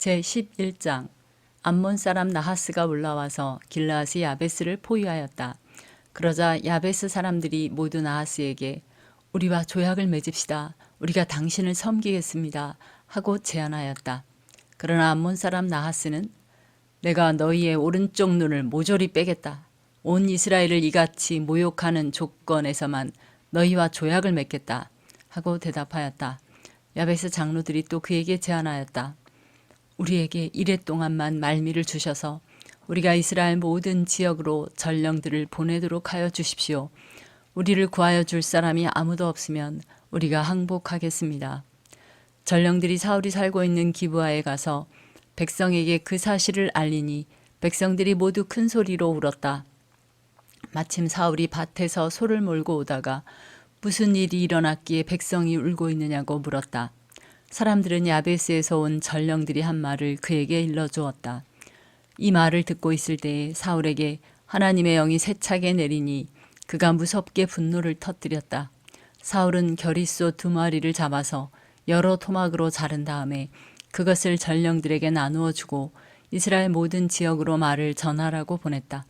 제11장 암몬 사람 나하스가 올라와서 길르앗의 야베스를 포위하였다. 그러자 야베스 사람들이 모두 나하스에게 우리와 조약을 맺읍시다. 우리가 당신을 섬기겠습니다. 하고 제안하였다. 그러나 암몬 사람 나하스는 내가 너희의 오른쪽 눈을 모조리 빼겠다. 온 이스라엘을 이같이 모욕하는 조건에서만 너희와 조약을 맺겠다. 하고 대답하였다. 야베스 장로들이 또 그에게 제안하였다. 우리에게 이래 동안만 말미를 주셔서 우리가 이스라엘 모든 지역으로 전령들을 보내도록 하여 주십시오. 우리를 구하여 줄 사람이 아무도 없으면 우리가 항복하겠습니다. 전령들이 사울이 살고 있는 기브아에 가서 백성에게 그 사실을 알리니 백성들이 모두 큰 소리로 울었다. 마침 사울이 밭에서 소를 몰고 오다가 무슨 일이 일어났기에 백성이 울고 있느냐고 물었다. 사람들은 야베스에서 온 전령들이 한 말을 그에게 일러주었다. 이 말을 듣고 있을 때에 사울에게 하나님의 영이 세차게 내리니 그가 무섭게 분노를 터뜨렸다. 사울은 겨릿소 2마리를 잡아서 여러 토막으로 자른 다음에 그것을 전령들에게 나누어 주고 이스라엘 모든 지역으로 말을 전하라고 보냈다.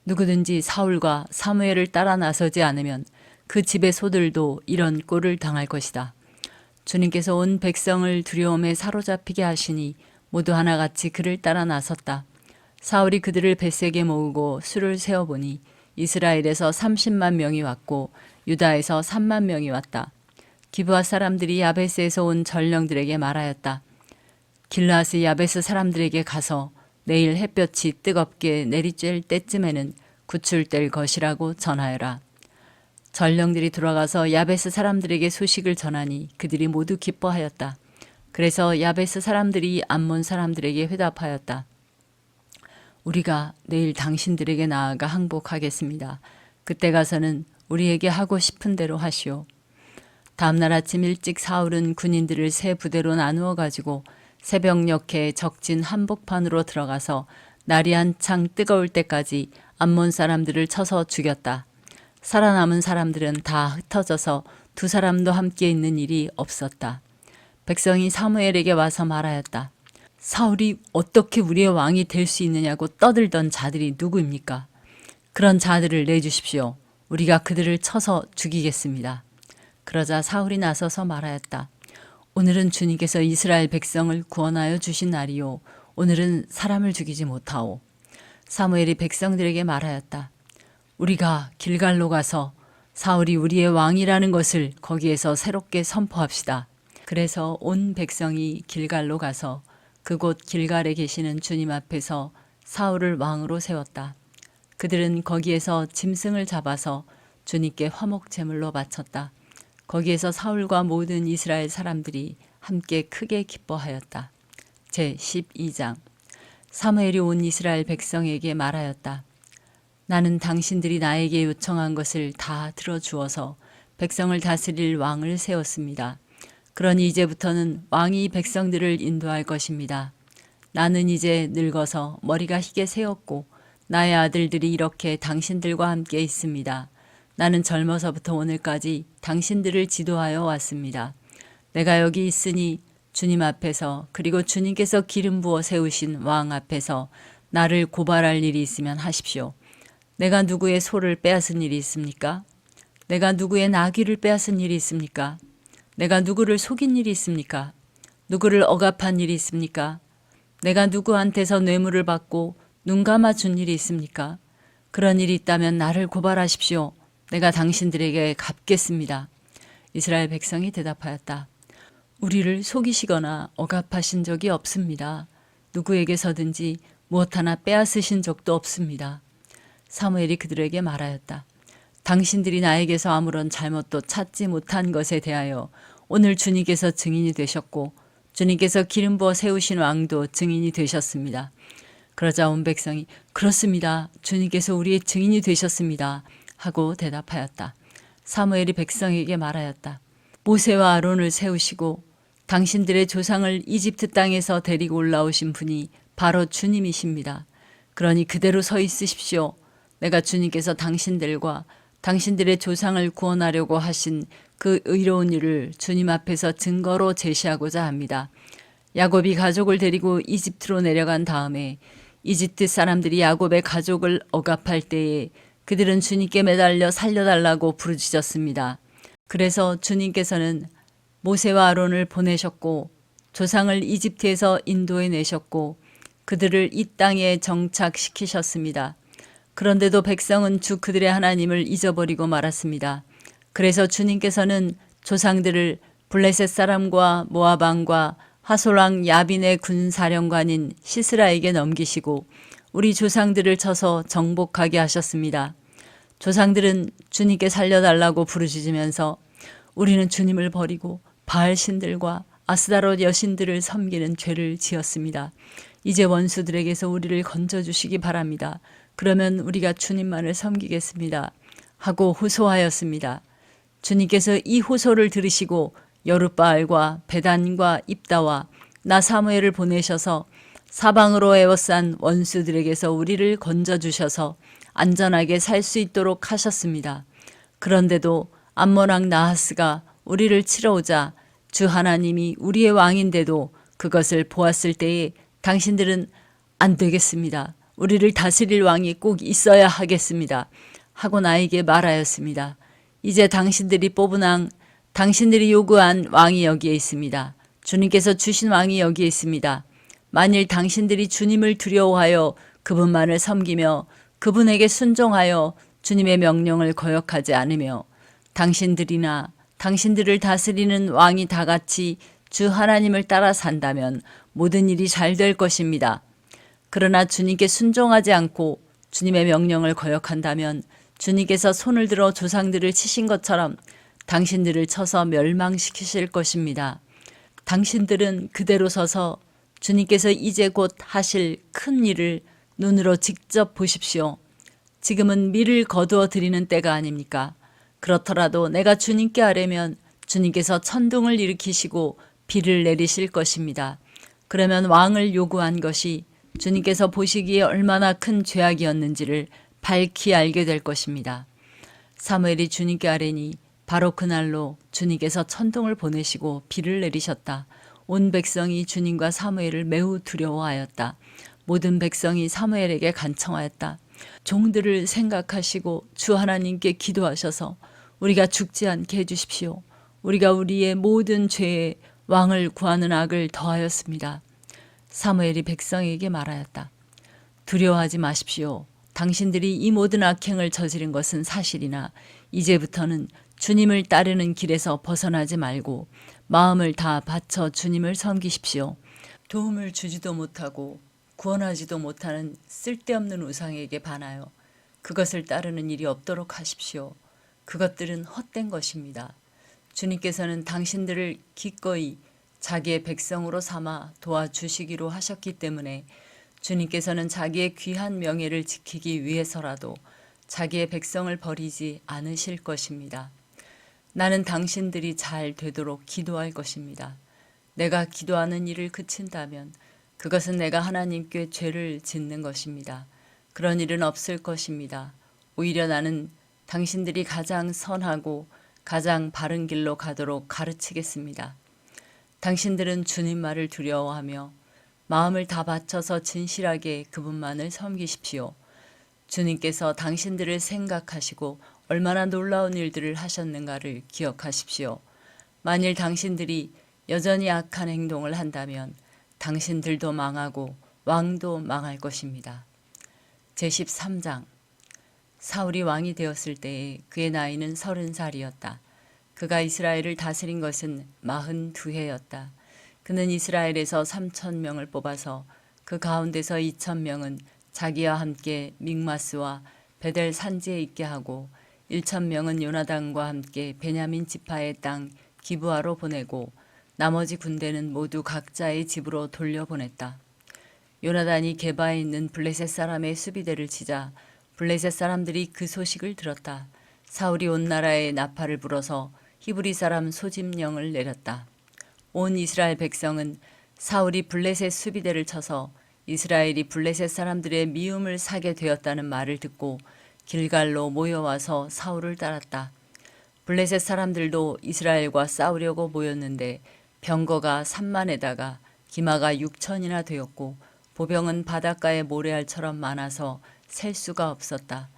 누구든지 사울과 사무엘을 따라 나서지 않으면 그 집의 소들도 이런 꼴을 당할 것이다. 주님께서 온 백성을 두려움에 사로잡히게 하시니 모두 하나같이 그를 따라 나섰다. 사울이 그들을 벳색에 모으고 수를 세어보니 이스라엘에서 30만 명이 왔고 유다에서 3만 명이 왔다. 기브아 사람들이 야베스에서 온 전령들에게 말하였다. 길르앗의 야베스 사람들에게 가서 내일 햇볕이 뜨겁게 내리쬐을 때쯤에는 구출될 것이라고 전하여라. 전령들이 돌아가서 야베스 사람들에게 소식을 전하니 그들이 모두 기뻐하였다. 그래서 야베스 사람들이 암몬 사람들에게 회답하였다. 우리가 내일 당신들에게 나아가 항복하겠습니다. 그때 가서는 우리에게 하고 싶은 대로 하시오. 다음날 아침 일찍 사울은 군인들을 세 부대로 나누어 가지고 새벽녘에 적진 한복판으로 들어가서 날이 한창 뜨거울 때까지 암몬 사람들을 쳐서 죽였다. 살아남은 사람들은 다 흩어져서 2사람도 함께 있는 일이 없었다. 백성이 사무엘에게 와서 말하였다. 사울이 어떻게 우리의 왕이 될 수 있느냐고 떠들던 자들이 누구입니까? 그런 자들을 내주십시오. 우리가 그들을 쳐서 죽이겠습니다. 그러자 사울이 나서서 말하였다. 오늘은 주님께서 이스라엘 백성을 구원하여 주신 날이요. 오늘은 사람을 죽이지 못하오. 사무엘이 백성들에게 말하였다. 우리가 길갈로 가서 사울이 우리의 왕이라는 것을 거기에서 새롭게 선포합시다. 그래서 온 백성이 길갈로 가서 그곳 길갈에 계시는 주님 앞에서 사울을 왕으로 세웠다. 그들은 거기에서 짐승을 잡아서 주님께 화목 제물로 바쳤다. 거기에서 사울과 모든 이스라엘 사람들이 함께 크게 기뻐하였다. 제12장 사무엘이 온 이스라엘 백성에게 말하였다. 나는 당신들이 나에게 요청한 것을 다 들어주어서 백성을 다스릴 왕을 세웠습니다. 그러니 이제부터는 왕이 백성들을 인도할 것입니다. 나는 이제 늙어서 머리가 희게 새었고 나의 아들들이 이렇게 당신들과 함께 있습니다. 나는 젊어서부터 오늘까지 당신들을 지도하여 왔습니다. 내가 여기 있으니 주님 앞에서 그리고 주님께서 기름 부어 세우신 왕 앞에서 나를 고발할 일이 있으면 하십시오. 내가 누구의 소를 빼앗은 일이 있습니까? 내가 누구의 나귀를 빼앗은 일이 있습니까? 내가 누구를 속인 일이 있습니까? 누구를 억압한 일이 있습니까? 내가 누구한테서 뇌물을 받고 눈 감아 준 일이 있습니까? 그런 일이 있다면 나를 고발하십시오. 내가 당신들에게 갚겠습니다. 이스라엘 백성이 대답하였다. 우리를 속이시거나 억압하신 적이 없습니다. 누구에게서든지 무엇 하나 빼앗으신 적도 없습니다. 사무엘이 그들에게 말하였다. 당신들이 나에게서 아무런 잘못도 찾지 못한 것에 대하여 오늘 주님께서 증인이 되셨고 주님께서 기름 부어 세우신 왕도 증인이 되셨습니다. 그러자 온 백성이 그렇습니다. 주님께서 우리의 증인이 되셨습니다. 하고 대답하였다. 사무엘이 백성에게 말하였다. 모세와 아론을 세우시고 당신들의 조상을 이집트 땅에서 데리고 올라오신 분이 바로 주님이십니다. 그러니 그대로 서 있으십시오. 내가 주님께서 당신들과 당신들의 조상을 구원하려고 하신 그 의로운 일을 주님 앞에서 증거로 제시하고자 합니다. 야곱이 가족을 데리고 이집트로 내려간 다음에 이집트 사람들이 야곱의 가족을 억압할 때에 그들은 주님께 매달려 살려달라고 부르짖었습니다. 그래서 주님께서는 모세와 아론을 보내셨고 조상을 이집트에서 인도해 내셨고 그들을 이 땅에 정착시키셨습니다. 그런데도 백성은 주 그들의 하나님을 잊어버리고 말았습니다. 그래서 주님께서는 조상들을 블레셋 사람과 모압 왕과 하솔왕 야빈의 군사령관인 시스라에게 넘기시고 우리 조상들을 쳐서 정복하게 하셨습니다. 조상들은 주님께 살려달라고 부르짖으면서 우리는 주님을 버리고 바알 신들과 아스다롯 여신들을 섬기는 죄를 지었습니다. 이제 원수들에게서 우리를 건져주시기 바랍니다. 그러면 우리가 주님만을 섬기겠습니다. 하고 호소하였습니다. 주님께서 이 호소를 들으시고 여룻바알과 베단과 입다와 나 사무엘을 보내셔서 사방으로 에워싼 원수들에게서 우리를 건져주셔서 안전하게 살 수 있도록 하셨습니다. 그런데도 암몬 왕 나하스가 우리를 치러 오자 주 하나님이 우리의 왕인데도 그것을 보았을 때에 당신들은 안 되겠습니다. 우리를 다스릴 왕이 꼭 있어야 하겠습니다. 하고 나에게 말하였습니다. 이제 당신들이 뽑은 왕, 당신들이 요구한 왕이 여기에 있습니다. 주님께서 주신 왕이 여기에 있습니다. 만일 당신들이 주님을 두려워하여 그분만을 섬기며 그분에게 순종하여 주님의 명령을 거역하지 않으며 당신들이나 당신들을 다스리는 왕이 다 같이 주 하나님을 따라 산다면 모든 일이 잘 될 것입니다. 그러나 주님께 순종하지 않고 주님의 명령을 거역한다면 주님께서 손을 들어 조상들을 치신 것처럼 당신들을 쳐서 멸망시키실 것입니다. 당신들은 그대로 서서 주님께서 이제 곧 하실 큰 일을 눈으로 직접 보십시오. 지금은 밀을 거두어 드리는 때가 아닙니까? 그렇더라도 내가 주님께 아뢰면 주님께서 천둥을 일으키시고 비를 내리실 것입니다. 그러면 왕을 요구한 것이 주님께서 보시기에 얼마나 큰 죄악이었는지를 밝히 알게 될 것입니다. 사무엘이 주님께 아뢰니 바로 그날로 주님께서 천둥을 보내시고 비를 내리셨다. 온 백성이 주님과 사무엘을 매우 두려워하였다. 모든 백성이 사무엘에게 간청하였다. 종들을 생각하시고 주 하나님께 기도하셔서 우리가 죽지 않게 해주십시오. 우리가 우리의 모든 죄에 왕을 구하는 악을 더하였습니다. 사무엘이 백성에게 말하였다. 두려워하지 마십시오. 당신들이 이 모든 악행을 저지른 것은 사실이나 이제부터는 주님을 따르는 길에서 벗어나지 말고 마음을 다 바쳐 주님을 섬기십시오. 도움을 주지도 못하고 구원하지도 못하는 쓸데없는 우상에게 반하여 그것을 따르는 일이 없도록 하십시오. 그것들은 헛된 것입니다. 주님께서는 당신들을 기꺼이 자기의 백성으로 삼아 도와주시기로 하셨기 때문에 주님께서는 자기의 귀한 명예를 지키기 위해서라도 자기의 백성을 버리지 않으실 것입니다. 나는 당신들이 잘 되도록 기도할 것입니다. 내가 기도하는 일을 그친다면 그것은 내가 하나님께 죄를 짓는 것입니다. 그런 일은 없을 것입니다. 오히려 나는 당신들이 가장 선하고 가장 바른 길로 가도록 가르치겠습니다. 당신들은 주님 말을 두려워하며 마음을 다 바쳐서 진실하게 그분만을 섬기십시오. 주님께서 당신들을 생각하시고 얼마나 놀라운 일들을 하셨는가를 기억하십시오. 만일 당신들이 여전히 악한 행동을 한다면 당신들도 망하고 왕도 망할 것입니다. 제13장 사울이 왕이 되었을 때에 그의 나이는 30살이었다. 그가 이스라엘을 다스린 것은 42해였다. 그는 이스라엘에서 3,000명을 뽑아서 그 가운데서 2,000명은 자기와 함께 믹마스와 베델 산지에 있게 하고 1,000명은 요나단과 함께 베냐민 지파의 땅 기브아로 보내고 나머지 군대는 모두 각자의 집으로 돌려보냈다. 요나단이 게바에 있는 블레셋 사람의 수비대를 치자 블레셋 사람들이 그 소식을 들었다. 사울이 온 나라에 나팔을 불어서 히브리 사람 소집령을 내렸다. 온 이스라엘 백성은 사울이 블레셋 수비대를 쳐서 이스라엘이 블레셋 사람들의 미움을 사게 되었다는 말을 듣고 길갈로 모여와서 사울을 따랐다. 블레셋 사람들도 이스라엘과 싸우려고 모였는데 병거가 3만에다가 기마가 6천이나 되었고 보병은 바닷가의 모래알처럼 많아서 셀 수가 없었다.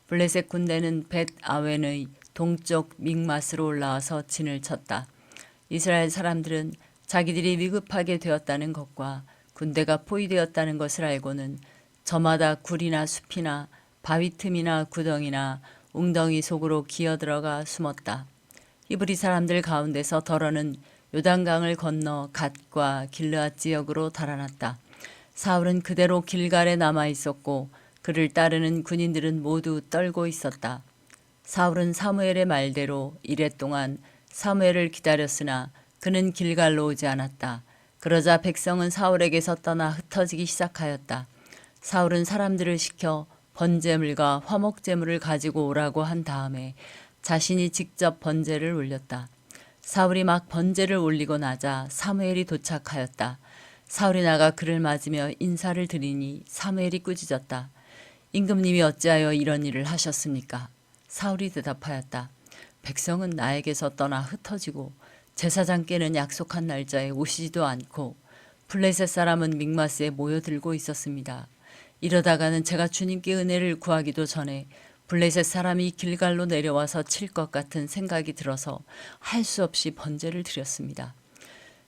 블레셋 군대는 벳 아웬의 동쪽 믹맛으로 올라와서 진을 쳤다. 이스라엘 사람들은 자기들이 위급하게 되었다는 것과 군대가 포위되었다는 것을 알고는 저마다 굴이나 숲이나 바위 틈이나 구덩이나 웅덩이 속으로 기어들어가 숨었다. 히브리 사람들 가운데서 더러는 요단강을 건너 갓과 길르앗 지역으로 달아났다. 사울은 그대로 길갈에 남아 있었고 그를 따르는 군인들은 모두 떨고 있었다. 사울은 사무엘의 말대로 이랫동안 사무엘을 기다렸으나 그는 길갈로 오지 않았다. 그러자 백성은 사울에게서 떠나 흩어지기 시작하였다. 사울은 사람들을 시켜 번제물과 화목제물을 가지고 오라고 한 다음에 자신이 직접 번제를 올렸다. 사울이 막 번제를 올리고 나자 사무엘이 도착하였다. 사울이 나가 그를 맞으며 인사를 드리니 사무엘이 꾸짖었다. 임금님이 어찌하여 이런 일을 하셨습니까? 사울이 대답하였다. 백성은 나에게서 떠나 흩어지고 제사장께는 약속한 날짜에 오시지도 않고 블레셋 사람은 믹마스에 모여들고 있었습니다. 이러다가는 제가 주님께 은혜를 구하기도 전에 블레셋 사람이 길갈로 내려와서 칠 것 같은 생각이 들어서 할 수 없이 번제를 드렸습니다.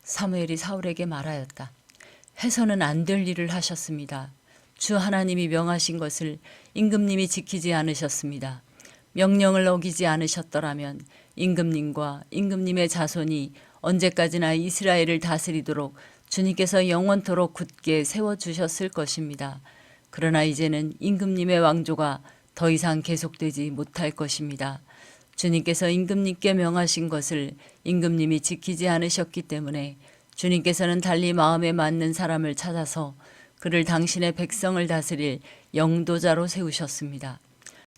사무엘이 사울에게 말하였다. 해서는 안 될 일을 하셨습니다. 주 하나님이 명하신 것을 임금님이 지키지 않으셨습니다. 명령을 어기지 않으셨더라면 임금님과 임금님의 자손이 언제까지나 이스라엘을 다스리도록 주님께서 영원토록 굳게 세워주셨을 것입니다. 그러나 이제는 임금님의 왕조가 더 이상 계속되지 못할 것입니다. 주님께서 임금님께 명하신 것을 임금님이 지키지 않으셨기 때문에 주님께서는 달리 마음에 맞는 사람을 찾아서 그를 당신의 백성을 다스릴 영도자로 세우셨습니다.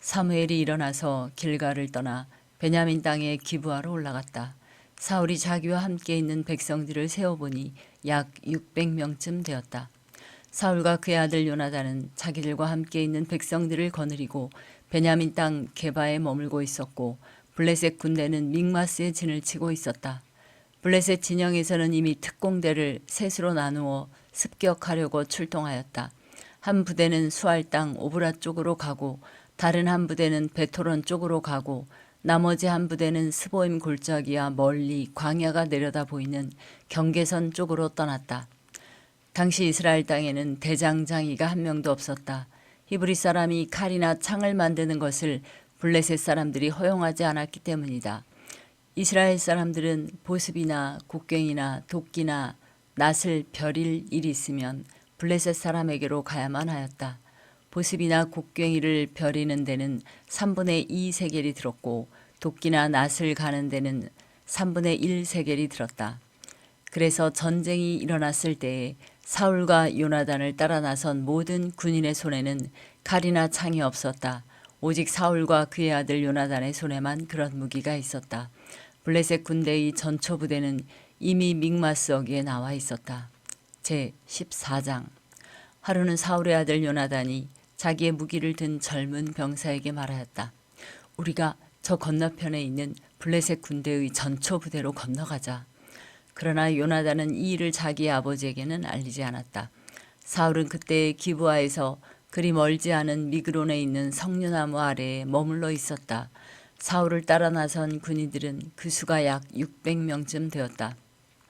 사무엘이 일어나서 길갈을 떠나 베냐민 땅에 기브아로 올라갔다. 사울이 자기와 함께 있는 백성들을 세어보니 약 600명쯤 되었다. 사울과 그의 아들 요나단은 자기들과 함께 있는 백성들을 거느리고 베냐민 땅 게바에 머물고 있었고 블레셋 군대는 믹마스에 진을 치고 있었다. 블레셋 진영에서는 이미 특공대를 셋으로 나누어 습격하려고 출동하였다. 한 부대는 수알 땅 오브라 쪽으로 가고 다른 한 부대는 베토론 쪽으로 가고 나머지 한 부대는 스보임 골짜기와 멀리 광야가 내려다 보이는 경계선 쪽으로 떠났다. 당시 이스라엘 땅에는 대장장이가 한 명도 없었다. 히브리 사람이 칼이나 창을 만드는 것을 블레셋 사람들이 허용하지 않았기 때문이다. 이스라엘 사람들은 보습이나 곡괭이나 도끼나 낫을 벼릴 일이 있으면 블레셋 사람에게로 가야만 하였다. 보습이나 곡괭이를 벼리는 데는 3분의 2 세겔이 들었고 도끼나 낫을 가는 데는 3분의 1 세겔이 들었다. 그래서 전쟁이 일어났을 때에 사울과 요나단을 따라 나선 모든 군인의 손에는 칼이나 창이 없었다. 오직 사울과 그의 아들 요나단의 손에만 그런 무기가 있었다. 블레셋 군대의 전초 부대는 이미 믹마스 어귀에 나와 있었다. 제14장. 하루는 사울의 아들 요나단이 자기의 무기를 든 젊은 병사에게 말하였다. 우리가 저 건너편에 있는 블레셋 군대의 전초 부대로 건너가자. 그러나 요나단은 이 일을 자기 아버지에게는 알리지 않았다. 사울은 그때 기브아에서 그리 멀지 않은 미그론에 있는 석류나무 아래에 머물러 있었다. 사울을 따라 나선 군인들은 그 수가 약 600명쯤 되었다.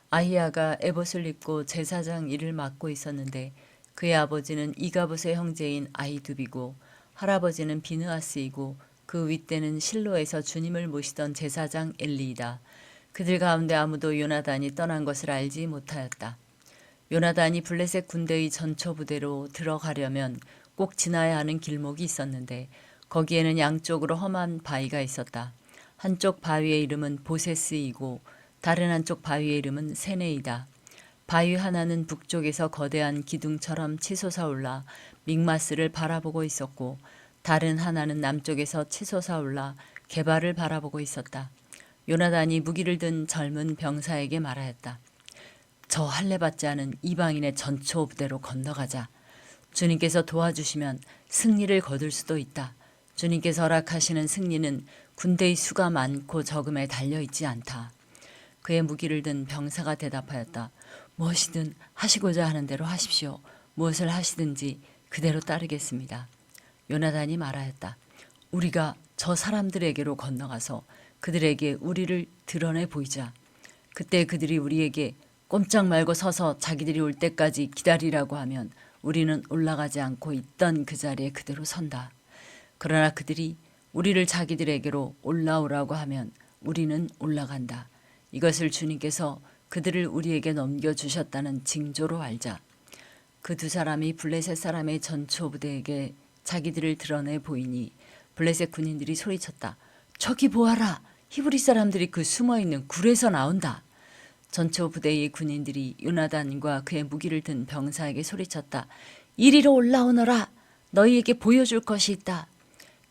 아히야가 에봇을 입고 제사장 일을 맡고 있었는데 그의 아버지는 이가봇의 형제인 아히두비고 할아버지는 비느하스이고 그 윗대는 실로에서 주님을 모시던 제사장 엘리이다. 그들 가운데 아무도 요나단이 떠난 것을 알지 못하였다. 요나단이 블레셋 군대의 전초 부대로 들어가려면 꼭 지나야 하는 길목이 있었는데 거기에는 양쪽으로 험한 바위가 있었다. 한쪽 바위의 이름은 보세스이고 다른 한쪽 바위의 이름은 세네이다. 바위 하나는 북쪽에서 거대한 기둥처럼 치솟아 올라 믹마스를 바라보고 있었고 다른 하나는 남쪽에서 치솟아 올라 게바를 바라보고 있었다. 요나단이 무기를 든 젊은 병사에게 말하였다. 저 할례받지 않은 이방인의 전초 부대로 건너가자. 주님께서 도와주시면 승리를 거둘 수도 있다. 주님께서 허락하시는 승리는 군대의 수가 많고 적음에 달려있지 않다. 그의 무기를 든 병사가 대답하였다. 무엇이든 하시고자 하는 대로 하십시오. 무엇을 하시든지 그대로 따르겠습니다. 요나단이 말하였다. 우리가 저 사람들에게로 건너가서 그들에게 우리를 드러내 보이자. 그때 그들이 우리에게 꼼짝 말고 서서 자기들이 올 때까지 기다리라고 하면 우리는 올라가지 않고 있던 그 자리에 그대로 선다. 그러나 그들이 우리를 자기들에게로 올라오라고 하면 우리는 올라간다. 이것을 주님께서 그들을 우리에게 넘겨주셨다는 징조로 알자. 그 두 사람이 블레셋 사람의 전초 부대에게 자기들을 드러내 보이니 블레셋 군인들이 소리쳤다. 저기 보아라. 히브리 사람들이 그 숨어있는 굴에서 나온다. 전초 부대의 군인들이 요나단과 그의 무기를 든 병사에게 소리쳤다. 이리로 올라오너라. 너희에게 보여줄 것이 있다.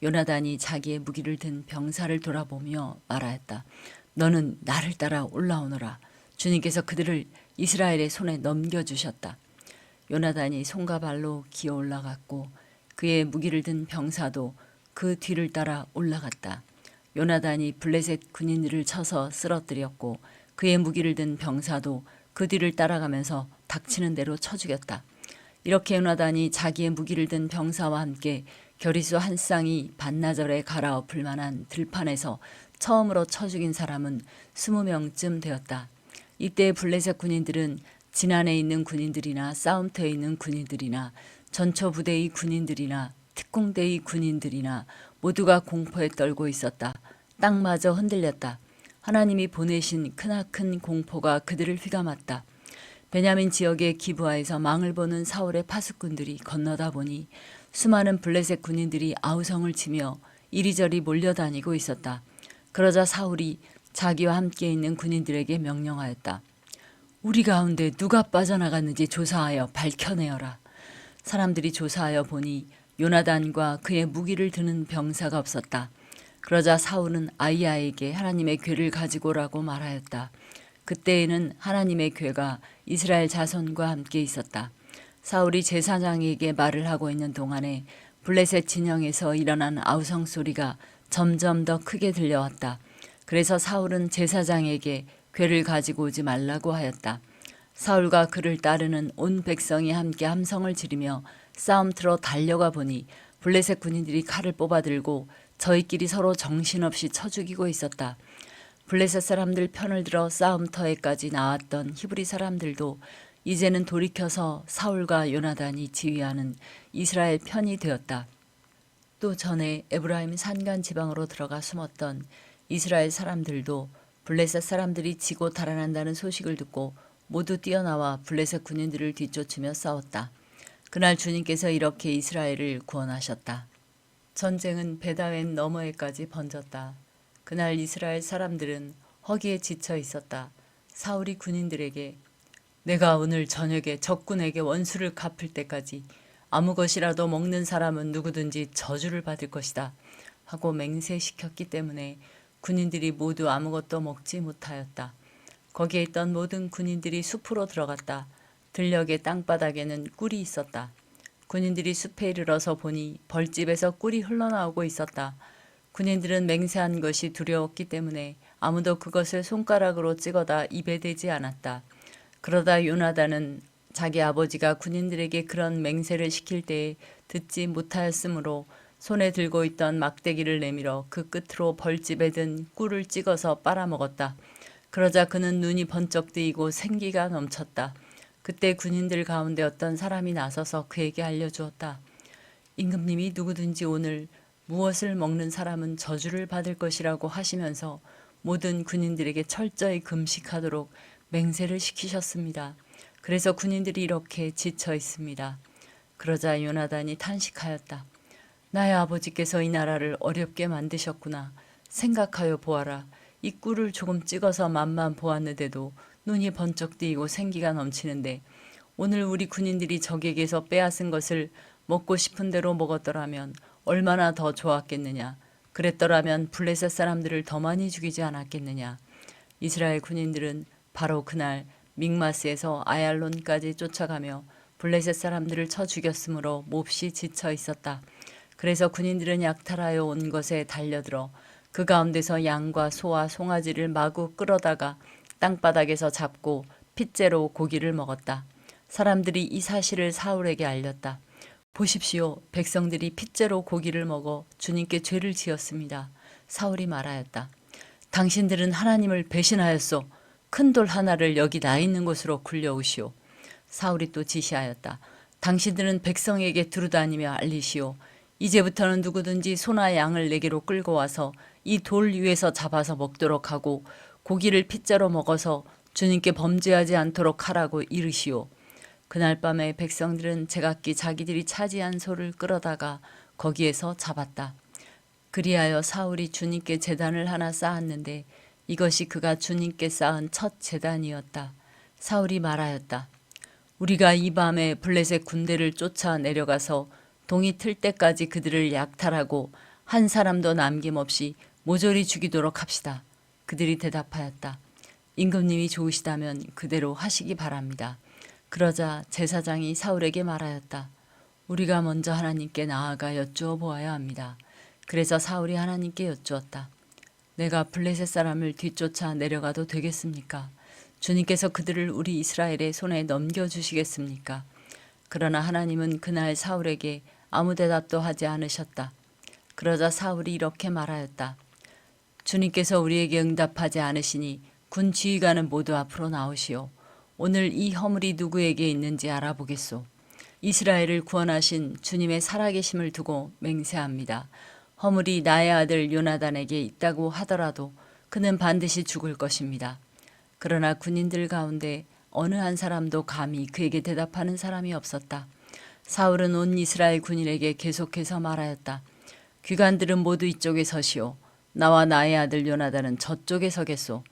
요나단이 자기의 무기를 든 병사를 돌아보며 말하였다. 너는 나를 따라 올라오너라. 주님께서 그들을 이스라엘의 손에 넘겨주셨다. 요나단이 손과 발로 기어 올라갔고 그의 무기를 든 병사도 그 뒤를 따라 올라갔다. 요나단이 블레셋 군인들을 쳐서 쓰러뜨렸고 그의 무기를 든 병사도 그 뒤를 따라가면서 닥치는 대로 쳐 죽였다. 이렇게 요나단이 자기의 무기를 든 병사와 함께 겨리수 한 쌍이 반나절에 갈아엎을 만한 들판에서 처음으로 쳐 죽인 사람은 20명쯤 되었다. 이때 블레셋 군인들은 진안에 있는 군인들이나 싸움터에 있는 군인들이나 전초 부대의 군인들이나 특공대의 군인들이나 모두가 공포에 떨고 있었다. 땅마저 흔들렸다. 하나님이 보내신 크나큰 공포가 그들을 휘감았다. 베냐민 지역의 기브아에서 망을 보는 사울의 파수꾼들이 건너다 보니 수많은 블레셋 군인들이 아우성을 치며 이리저리 몰려다니고 있었다. 그러자 사울이 자기와 함께 있는 군인들에게 명령하였다. 우리 가운데 누가 빠져나갔는지 조사하여 밝혀내어라. 사람들이 조사하여 보니 요나단과 그의 무기를 드는 병사가 없었다. 그러자 사울은 아이야에게 하나님의 궤를 가지고 오라고 말하였다. 그때에는 하나님의 궤가 이스라엘 자손과 함께 있었다. 사울이 제사장에게 말을 하고 있는 동안에 블레셋 진영에서 일어난 아우성 소리가 점점 더 크게 들려왔다. 그래서 사울은 제사장에게 궤를 가지고 오지 말라고 하였다. 사울과 그를 따르는 온 백성이 함께 함성을 지르며 싸움터로 달려가 보니 블레셋 군인들이 칼을 뽑아들고 저희끼리 서로 정신없이 쳐 죽이고 있었다. 블레셋 사람들 편을 들어 싸움터에까지 나왔던 히브리 사람들도 이제는 돌이켜서 사울과 요나단이 지휘하는 이스라엘 편이 되었다. 또 전에 에브라임 산간 지방으로 들어가 숨었던 이스라엘 사람들도 블레셋 사람들이 지고 달아난다는 소식을 듣고 모두 뛰어나와 블레셋 군인들을 뒤쫓으며 싸웠다. 그날 주님께서 이렇게 이스라엘을 구원하셨다. 전쟁은 베다웬 너머에까지 번졌다. 그날 이스라엘 사람들은 허기에 지쳐 있었다. 사울이 군인들에게 내가 오늘 저녁에 적군에게 원수를 갚을 때까지 아무 것이라도 먹는 사람은 누구든지 저주를 받을 것이다 하고 맹세시켰기 때문에 군인들이 모두 아무것도 먹지 못하였다. 거기에 있던 모든 군인들이 숲으로 들어갔다. 들녘의 땅바닥에는 꿀이 있었다. 군인들이 숲에 이르러서 보니 벌집에서 꿀이 흘러나오고 있었다. 군인들은 맹세한 것이 두려웠기 때문에 아무도 그것을 손가락으로 찍어다 입에 대지 않았다. 그러다 요나단은 자기 아버지가 군인들에게 그런 맹세를 시킬 때에 듣지 못하였으므로 손에 들고 있던 막대기를 내밀어 그 끝으로 벌집에 든 꿀을 찍어서 빨아먹었다. 그러자 그는 눈이 번쩍 뜨이고 생기가 넘쳤다. 그때 군인들 가운데 어떤 사람이 나서서 그에게 알려주었다. 임금님이 누구든지 오늘 무엇을 먹는 사람은 저주를 받을 것이라고 하시면서 모든 군인들에게 철저히 금식하도록 맹세를 시키셨습니다. 그래서 군인들이 이렇게 지쳐 있습니다. 그러자 요나단이 탄식하였다. 나의 아버지께서 이 나라를 어렵게 만드셨구나. 생각하여 보아라. 이 꿀을 조금 찍어서 맛만 보았는데도 눈이 번쩍 뜨이고 생기가 넘치는데 오늘 우리 군인들이 적에게서 빼앗은 것을 먹고 싶은 대로 먹었더라면 얼마나 더 좋았겠느냐. 그랬더라면 블레셋 사람들을 더 많이 죽이지 않았겠느냐. 이스라엘 군인들은 바로 그날 믹마스에서 아얄론까지 쫓아가며 블레셋 사람들을 쳐 죽였으므로 몹시 지쳐 있었다. 그래서 군인들은 약탈하여 온 것에 달려들어 그 가운데서 양과 소와 송아지를 마구 끌어다가 땅바닥에서 잡고 핏째로 고기를 먹었다. 사람들이 이 사실을 사울에게 알렸다. 보십시오. 백성들이 핏째로 고기를 먹어 주님께 죄를 지었습니다. 사울이 말하였다. 당신들은 하나님을 배신하였소. 큰 돌 하나를 여기 나 있는 곳으로 굴려오시오. 사울이 또 지시하였다. 당신들은 백성에게 두루다니며 알리시오. 이제부터는 누구든지 소나 양을 내게로 끌고 와서 이 돌 위에서 잡아서 먹도록 하고 고기를 핏째로 먹어서 주님께 범죄하지 않도록 하라고 이르시오. 그날 밤에 백성들은 제각기 자기들이 차지한 소를 끌어다가 거기에서 잡았다. 그리하여 사울이 주님께 제단을 하나 쌓았는데 이것이 그가 주님께 쌓은 첫 제단이었다. 사울이 말하였다. 우리가 이 밤에 블레셋 군대를 쫓아 내려가서 동이 틀 때까지 그들을 약탈하고 한 사람도 남김없이 모조리 죽이도록 합시다. 그들이 대답하였다. 임금님이 좋으시다면 그대로 하시기 바랍니다. 그러자 제사장이 사울에게 말하였다. 우리가 먼저 하나님께 나아가 여쭈어 보아야 합니다. 그래서 사울이 하나님께 여쭈었다. 내가 블레셋 사람을 뒤쫓아 내려가도 되겠습니까? 주님께서 그들을 우리 이스라엘의 손에 넘겨주시겠습니까? 그러나 하나님은 그날 사울에게 아무 대답도 하지 않으셨다. 그러자 사울이 이렇게 말하였다. 주님께서 우리에게 응답하지 않으시니 군 지휘관은 모두 앞으로 나오시오. 오늘 이 허물이 누구에게 있는지 알아보겠소. 이스라엘을 구원하신 주님의 살아계심을 두고 맹세합니다. 허물이 나의 아들 요나단에게 있다고 하더라도 그는 반드시 죽을 것입니다. 그러나 군인들 가운데 어느 한 사람도 감히 그에게 대답하는 사람이 없었다. 사울은 온 이스라엘 군인에게 계속해서 말하였다. 귀관들은 모두 이쪽에 서시오. 나와 나의 아들 요나단은 저쪽에 서겠소.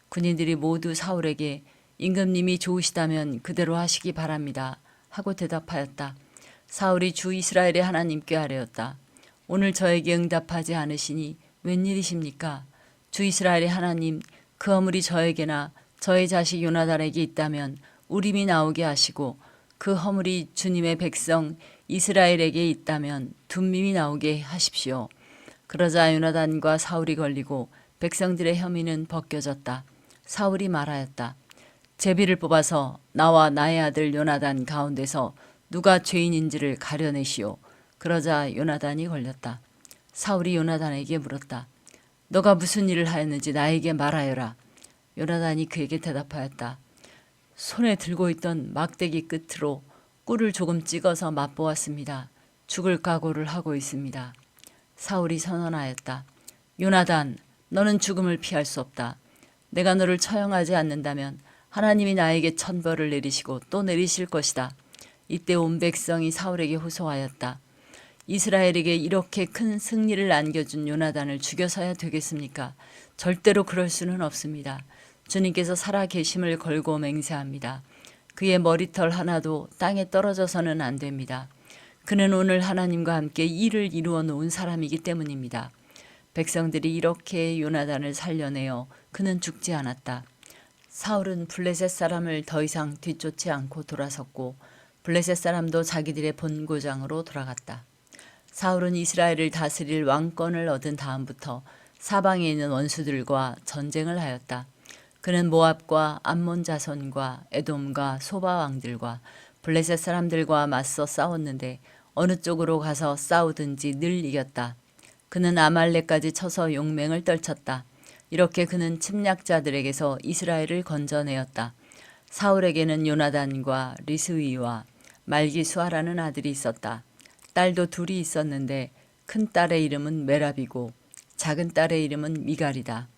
군인들이 모두 사울에게 임금님이 좋으시다면 그대로 하시기 바랍니다. 하고 대답하였다. 사울이 주 이스라엘의 하나님께 아뢰었다. 오늘 저에게 응답하지 않으시니 웬일이십니까? 주 이스라엘의 하나님, 그 허물이 저에게나 저의 자식 요나단에게 있다면 우림이 나오게 하시고 그 허물이 주님의 백성 이스라엘에게 있다면 둠밈이 나오게 하십시오. 그러자 요나단과 사울이 걸리고 백성들의 혐의는 벗겨졌다. 사울이 말하였다. 제비를 뽑아서 나와 나의 아들 요나단 가운데서 누가 죄인인지를 가려내시오. 그러자 요나단이 걸렸다. 사울이 요나단에게 물었다. 너가 무슨 일을 하였는지 나에게 말하여라. 요나단이 그에게 대답하였다. 손에 들고 있던 막대기 끝으로 꿀을 조금 찍어서 맛보았습니다. 죽을 각오를 하고 있습니다. 사울이 선언하였다. 요나단, 너는 죽음을 피할 수 없다. 내가 너를 처형하지 않는다면 하나님이 나에게 천벌을 내리시고 또 내리실 것이다. 이때 온 백성이 사울에게 호소하였다. 이스라엘에게 이렇게 큰 승리를 안겨준 요나단을 죽여서야 되겠습니까? 절대로 그럴 수는 없습니다. 주님께서 살아계심을 걸고 맹세합니다. 그의 머리털 하나도 땅에 떨어져서는 안 됩니다. 그는 오늘 하나님과 함께 일을 이루어 놓은 사람이기 때문입니다. 백성들이 이렇게 요나단을 살려내어 그는 죽지 않았다. 사울은 블레셋 사람을 더 이상 뒤쫓지 않고 돌아섰고 블레셋 사람도 자기들의 본고장으로 돌아갔다. 사울은 이스라엘을 다스릴 왕권을 얻은 다음부터 사방에 있는 원수들과 전쟁을 하였다. 그는 모압과 암몬 자손과 에돔과 소바 왕들과 블레셋 사람들과 맞서 싸웠는데 어느 쪽으로 가서 싸우든지 늘 이겼다. 그는 아말렉까지 쳐서 용맹을 떨쳤다. 이렇게 그는 침략자들에게서 이스라엘을 건져내었다. 사울에게는 요나단과 리스위와 말기수아라는 아들이 있었다. 딸도 둘이 있었는데 큰 딸의 이름은 메랍이고 작은 딸의 이름은 미갈이다.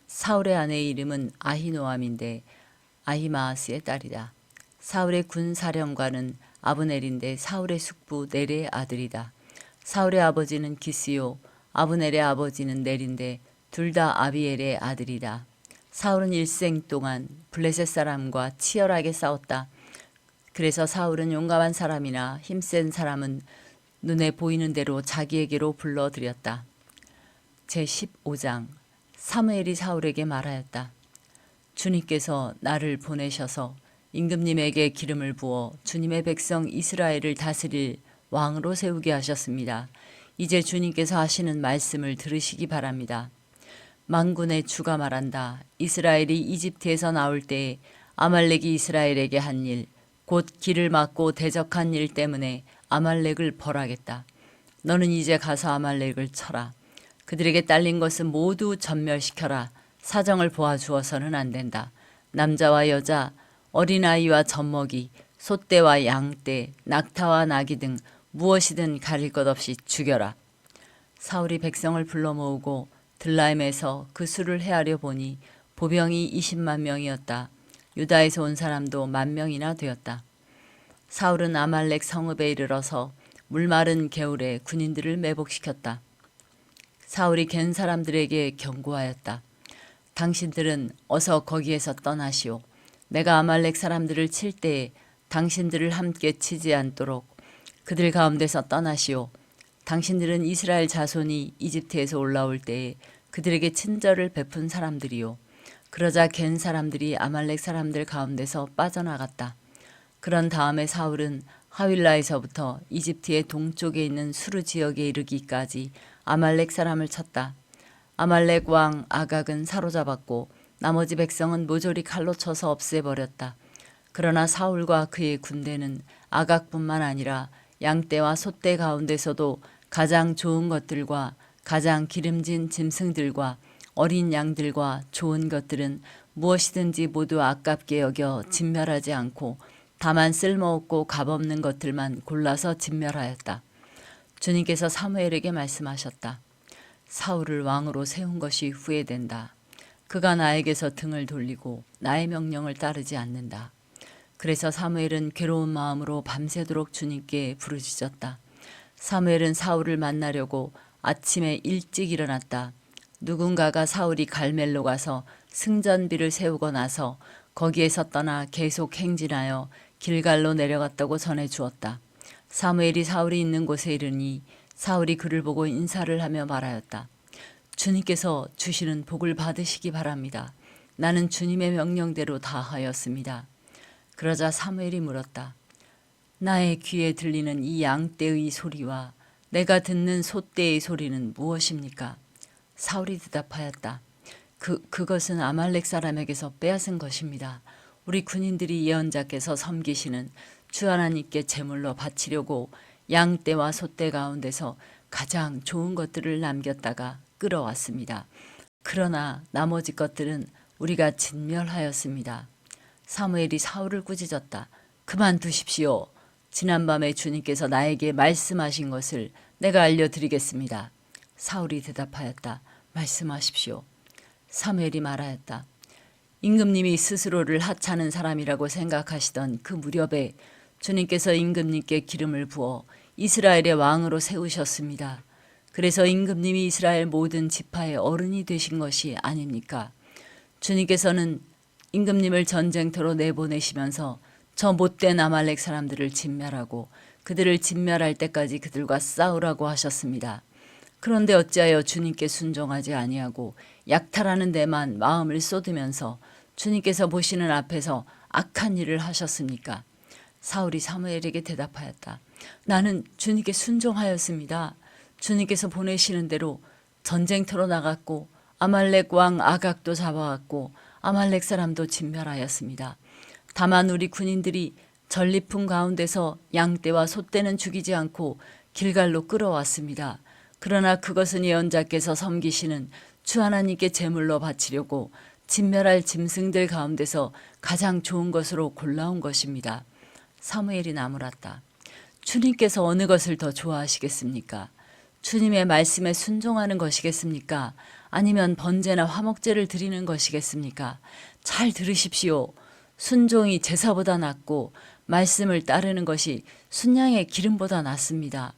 사울의 아내의 이름은 아히노암인데 아히마아스의 딸이다. 사울의 군사령관은 아브넬인데 사울의 숙부 넬의 아들이다. 사울의 아버지는 기스요 아브넬의 아버지는 넬인데 둘 다 아비엘의 아들이다. 사울은 일생 동안 블레셋 사람과 치열하게 싸웠다. 그래서 사울은 용감한 사람이나 힘센 사람은 눈에 보이는 대로 자기에게로 불러들였다. 제15장 사무엘이 사울에게 말하였다. 주님께서 나를 보내셔서 임금님에게 기름을 부어 주님의 백성 이스라엘을 다스릴 왕으로 세우게 하셨습니다. 이제 주님께서 하시는 말씀을 들으시기 바랍니다. 만군의 주가 말한다. 이스라엘이 이집트에서 나올 때에 아말렉이 이스라엘에게 한 일, 곧 길을 막고 대적한 일 때문에 아말렉을 벌하겠다. 너는 이제 가서 아말렉을 쳐라. 그들에게 딸린 것은 모두 전멸시켜라. 사정을 보아주어서는 안 된다. 남자와 여자, 어린아이와 젖먹이, 소떼와 양떼, 낙타와 나귀 등 무엇이든 가릴 것 없이 죽여라. 사울이 백성을 불러 모으고 들라임에서 그 수를 헤아려 보니 보병이 20만 명이었다. 유다에서 온 사람도 10,000명이나 되었다. 사울은 아말렉 성읍에 이르러서 물마른 개울에 군인들을 매복시켰다. 사울이 갠 사람들에게 경고하였다. 당신들은 어서 거기에서 떠나시오. 내가 아말렉 사람들을 칠 때에 당신들을 함께 치지 않도록 그들 가운데서 떠나시오. 당신들은 이스라엘 자손이 이집트에서 올라올 때에 그들에게 친절을 베푼 사람들이요. 그러자 갠 사람들이 아말렉 사람들 가운데서 빠져나갔다. 그런 다음에 사울은 하윌라에서부터 이집트의 동쪽에 있는 수르 지역에 이르기까지 아말렉 사람을 쳤다. 아말렉 왕 아각은 사로잡았고 나머지 백성은 모조리 칼로 쳐서 없애버렸다. 그러나 사울과 그의 군대는 아각뿐만 아니라 양떼와 소떼 가운데서도 가장 좋은 것들과 가장 기름진 짐승들과 어린 양들과 좋은 것들은 무엇이든지 모두 아깝게 여겨 진멸하지 않고 다만 쓸모없고 값없는 것들만 골라서 진멸하였다. 주님께서 사무엘에게 말씀하셨다. 사울을 왕으로 세운 것이 후회된다. 그가 나에게서 등을 돌리고 나의 명령을 따르지 않는다. 그래서 사무엘은 괴로운 마음으로 밤새도록 주님께 부르짖었다. 사무엘은 사울을 만나려고 아침에 일찍 일어났다. 누군가가 사울이 갈멜로 가서 승전비를 세우고 나서 거기에서 떠나 계속 행진하여 길갈로 내려갔다고 전해 주었다. 사무엘이 사울이 있는 곳에 이르니 사울이 그를 보고 인사를 하며 말하였다. 주님께서 주시는 복을 받으시기 바랍니다. 나는 주님의 명령대로 다 하였습니다. 그러자 사무엘이 물었다. 나의 귀에 들리는 이 양떼의 소리와 내가 듣는 소떼의 소리는 무엇입니까? 사울이 대답하였다. 그것은 아말렉 사람에게서 빼앗은 것입니다. 우리 군인들이 예언자께서 섬기시는 주 하나님께 제물로 바치려고 양떼와 소떼 가운데서 가장 좋은 것들을 남겼다가 끌어왔습니다. 그러나 나머지 것들은 우리가 진멸하였습니다. 사무엘이 사울을 꾸짖었다. 그만두십시오. 지난밤에 주님께서 나에게 말씀하신 것을 내가 알려드리겠습니다. 사울이 대답하였다. 말씀하십시오. 사무엘이 말하였다. 임금님이 스스로를 하찮은 사람이라고 생각하시던 그 무렵에 주님께서 임금님께 기름을 부어 이스라엘의 왕으로 세우셨습니다. 그래서 임금님이 이스라엘 모든 지파의 어른이 되신 것이 아닙니까? 주님께서는 임금님을 전쟁터로 내보내시면서 저 못된 아말렉 사람들을 진멸하고 그들을 진멸할 때까지 그들과 싸우라고 하셨습니다. 그런데 어찌하여 주님께 순종하지 아니하고 약탈하는 데만 마음을 쏟으면서 주님께서 보시는 앞에서 악한 일을 하셨습니까? 사울이 사무엘에게 대답하였다. 나는 주님께 순종하였습니다. 주님께서 보내시는 대로 전쟁터로 나갔고 아말렉 왕 아각도 잡아왔고 아말렉 사람도 진멸하였습니다. 다만 우리 군인들이 전리품 가운데서 양떼와 소떼는 죽이지 않고 길갈로 끌어왔습니다. 그러나 그것은 예언자께서 섬기시는 주 하나님께 제물로 바치려고 진멸할 짐승들 가운데서 가장 좋은 것으로 골라온 것입니다. 사무엘이 나무랐다. 주님께서 어느 것을 더 좋아하시겠습니까? 주님의 말씀에 순종하는 것이겠습니까? 아니면 번제나 화목제를 드리는 것이겠습니까? 잘 들으십시오. 순종이 제사보다 낫고 말씀을 따르는 것이 순양의 기름보다 낫습니다.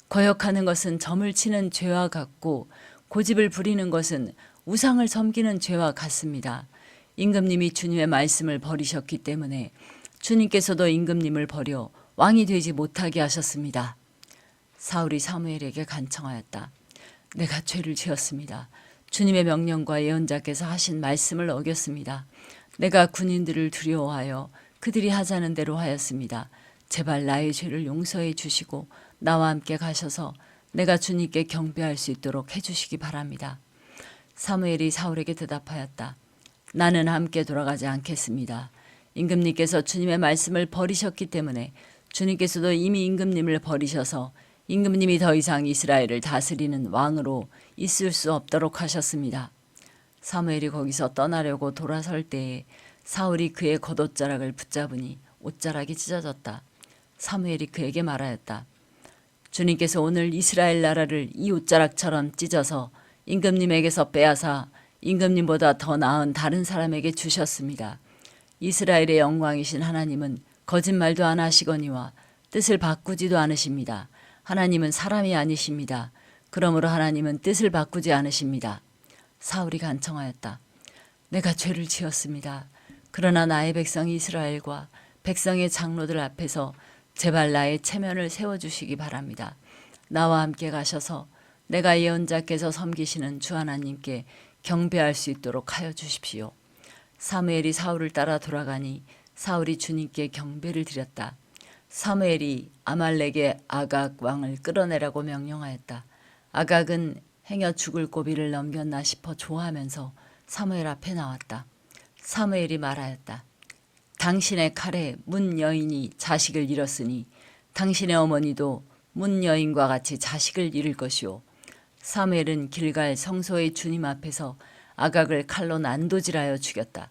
거역하는 것은 점을 치는 죄와 같고 고집을 부리는 것은 우상을 섬기는 죄와 같습니다. 임금님이 주님의 말씀을 버리셨기 때문에 주님께서도 임금님을 버려 왕이 되지 못하게 하셨습니다. 사울이 사무엘에게 간청하였다. 내가 죄를 지었습니다. 주님의 명령과 예언자께서 하신 말씀을 어겼습니다. 내가 군인들을 두려워하여 그들이 하자는 대로 하였습니다. 제발 나의 죄를 용서해 주시고 나와 함께 가셔서 내가 주님께 경배할 수 있도록 해주시기 바랍니다. 사무엘이 사울에게 대답하였다. 나는 함께 돌아가지 않겠습니다. 임금님께서 주님의 말씀을 버리셨기 때문에 주님께서도 이미 임금님을 버리셔서 임금님이 더 이상 이스라엘을 다스리는 왕으로 있을 수 없도록 하셨습니다. 사무엘이 거기서 떠나려고 돌아설 때에 사울이 그의 겉옷자락을 붙잡으니 옷자락이 찢어졌다. 사무엘이 그에게 말하였다. 주님께서 오늘 이스라엘 나라를 이 옷자락처럼 찢어서 임금님에게서 빼앗아 임금님보다 더 나은 다른 사람에게 주셨습니다. 이스라엘의 영광이신 하나님은 거짓말도 안 하시거니와 뜻을 바꾸지도 않으십니다. 하나님은 사람이 아니십니다. 그러므로 하나님은 뜻을 바꾸지 않으십니다. 사울이 간청하였다. 내가 죄를 지었습니다. 그러나 나의 백성 이스라엘과 백성의 장로들 앞에서 제발 나의 체면을 세워주시기 바랍니다. 나와 함께 가셔서 내가 예언자께서 섬기시는 주 하나님께 경배할 수 있도록 하여 주십시오. 사무엘이 사울을 따라 돌아가니 사울이 주님께 경배를 드렸다. 사무엘이 아말렉의 아각 왕을 끌어내라고 명령하였다. 아각은 행여 죽을 고비를 넘겼나 싶어 좋아하면서 사무엘 앞에 나왔다. 사무엘이 말하였다. 당신의 칼에 문 여인이 자식을 잃었으니 당신의 어머니도 문 여인과 같이 자식을 잃을 것이오. 사무엘은 길갈 성소의 주님 앞에서 아각을 칼로 난도질하여 죽였다.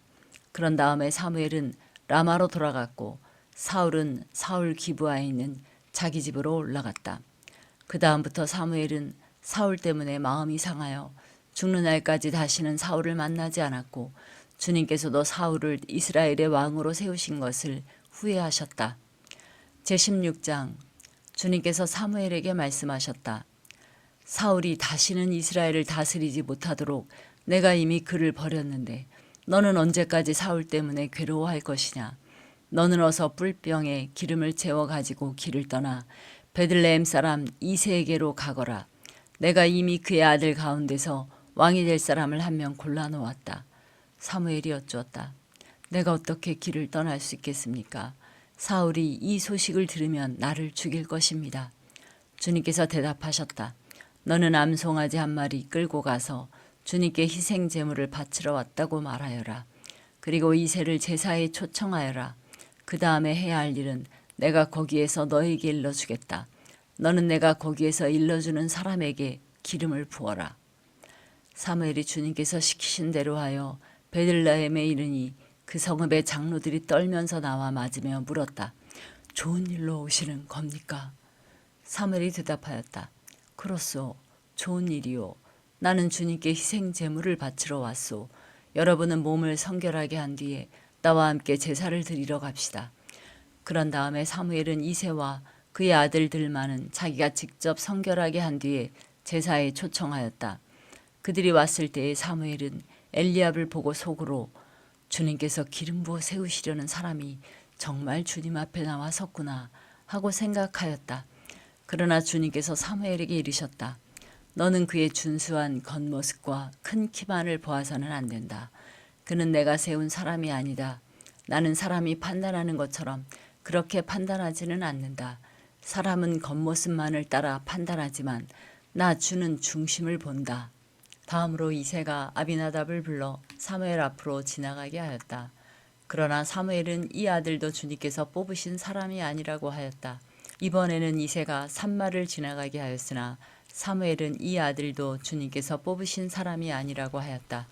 그런 다음에 사무엘은 라마로 돌아갔고 사울은 사울 기브아에 있는 자기 집으로 올라갔다. 그 다음부터 사무엘은 사울 때문에 마음이 상하여 죽는 날까지 다시는 사울을 만나지 않았고 주님께서도 사울을 이스라엘의 왕으로 세우신 것을 후회하셨다. 제16장 주님께서 사무엘에게 말씀하셨다. 사울이 다시는 이스라엘을 다스리지 못하도록 내가 이미 그를 버렸는데 너는 언제까지 사울 때문에 괴로워할 것이냐. 너는 어서 뿔병에 기름을 채워 가지고 길을 떠나 베들레헴 사람 이새에게로 가거라. 내가 이미 그의 아들 가운데서 왕이 될 사람을 한 명 골라놓았다. 사무엘이 여쭈었다. 내가 어떻게 길을 떠날 수 있겠습니까? 사울이 이 소식을 들으면 나를 죽일 것입니다. 주님께서 대답하셨다. 너는 암송아지 한 마리 끌고 가서 주님께 희생 제물을 바치러 왔다고 말하여라. 그리고 이새를 제사에 초청하여라. 그 다음에 해야 할 일은 내가 거기에서 너에게 일러주겠다. 너는 내가 거기에서 일러주는 사람에게 기름을 부어라. 사무엘이 주님께서 시키신 대로 하여 베들레헴에 이르니 그 성읍의 장로들이 떨면서 나와 맞으며 물었다. 좋은 일로 오시는 겁니까? 사무엘이 대답하였다. 그렇소. 좋은 일이요. 나는 주님께 희생 제물을 바치러 왔소. 여러분은 몸을 성결하게 한 뒤에 나와 함께 제사를 드리러 갑시다. 그런 다음에 사무엘은 이새와 그의 아들들만은 자기가 직접 성결하게 한 뒤에 제사에 초청하였다. 그들이 왔을 때에 사무엘은 엘리압을 보고 속으로 주님께서 기름 부어 세우시려는 사람이 정말 주님 앞에 나와 섰구나 하고 생각하였다. 그러나 주님께서 사무엘에게 이르셨다. 너는 그의 준수한 겉모습과 큰 키만을 보아서는 안 된다. 그는 내가 세운 사람이 아니다. 나는 사람이 판단하는 것처럼 그렇게 판단하지는 않는다. 사람은 겉모습만을 따라 판단하지만 나 주는 중심을 본다. 다음으로 이새가 아비나답을 불러 사무엘 앞으로 지나가게 하였다. 그러나 사무엘은 이 아들도 주님께서 뽑으신 사람이 아니라고 하였다. 이번에는 이새가 산마를 지나가게 하였으나 사무엘은 이 아들도 주님께서 뽑으신 사람이 아니라고 하였다.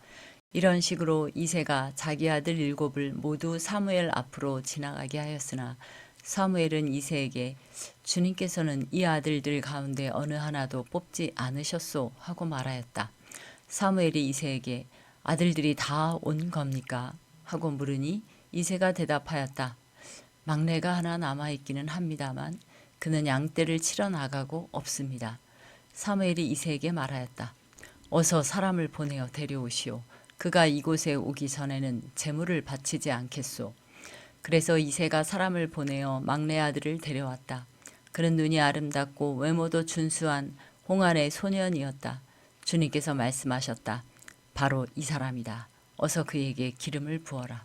이런 식으로 이새가 자기 아들 7을 모두 사무엘 앞으로 지나가게 하였으나 사무엘은 이새에게 주님께서는 이 아들들 가운데 어느 하나도 뽑지 않으셨소 하고 말하였다. 사무엘이 이새에게 아들들이 다 온 겁니까? 하고 물으니 이새가 대답하였다. 막내가 하나 남아있기는 합니다만 그는 양떼를 치러 나가고 없습니다. 사무엘이 이새에게 말하였다. 어서 사람을 보내어 데려오시오. 그가 이곳에 오기 전에는 제물을 바치지 않겠소. 그래서 이새가 사람을 보내어 막내 아들을 데려왔다. 그는 눈이 아름답고 외모도 준수한 홍안의 소년이었다. 주님께서 말씀하셨다. 바로 이 사람이다. 어서 그에게 기름을 부어라.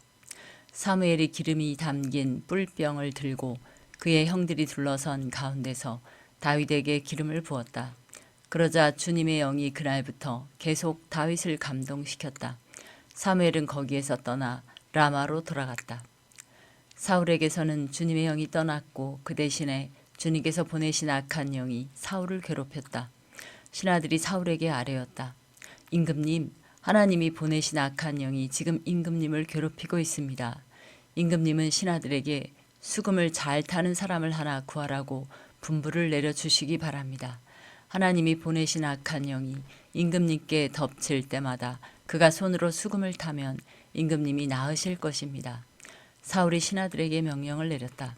사무엘이 기름이 담긴 뿔병을 들고 그의 형들이 둘러선 가운데서 다윗에게 기름을 부었다. 그러자 주님의 영이 그날부터 계속 다윗을 감동시켰다. 사무엘은 거기에서 떠나 라마로 돌아갔다. 사울에게서는 주님의 영이 떠났고 그 대신에 주님께서 보내신 악한 영이 사울을 괴롭혔다. 신하들이 사울에게 아뢰었다. 임금님, 하나님이 보내신 악한 영이 지금 임금님을 괴롭히고 있습니다. 임금님은 신하들에게 수금을 잘 타는 사람을 하나 구하라고 분부를 내려주시기 바랍니다. 하나님이 보내신 악한 영이 임금님께 덮칠 때마다 그가 손으로 수금을 타면 임금님이 나으실 것입니다. 사울이 신하들에게 명령을 내렸다.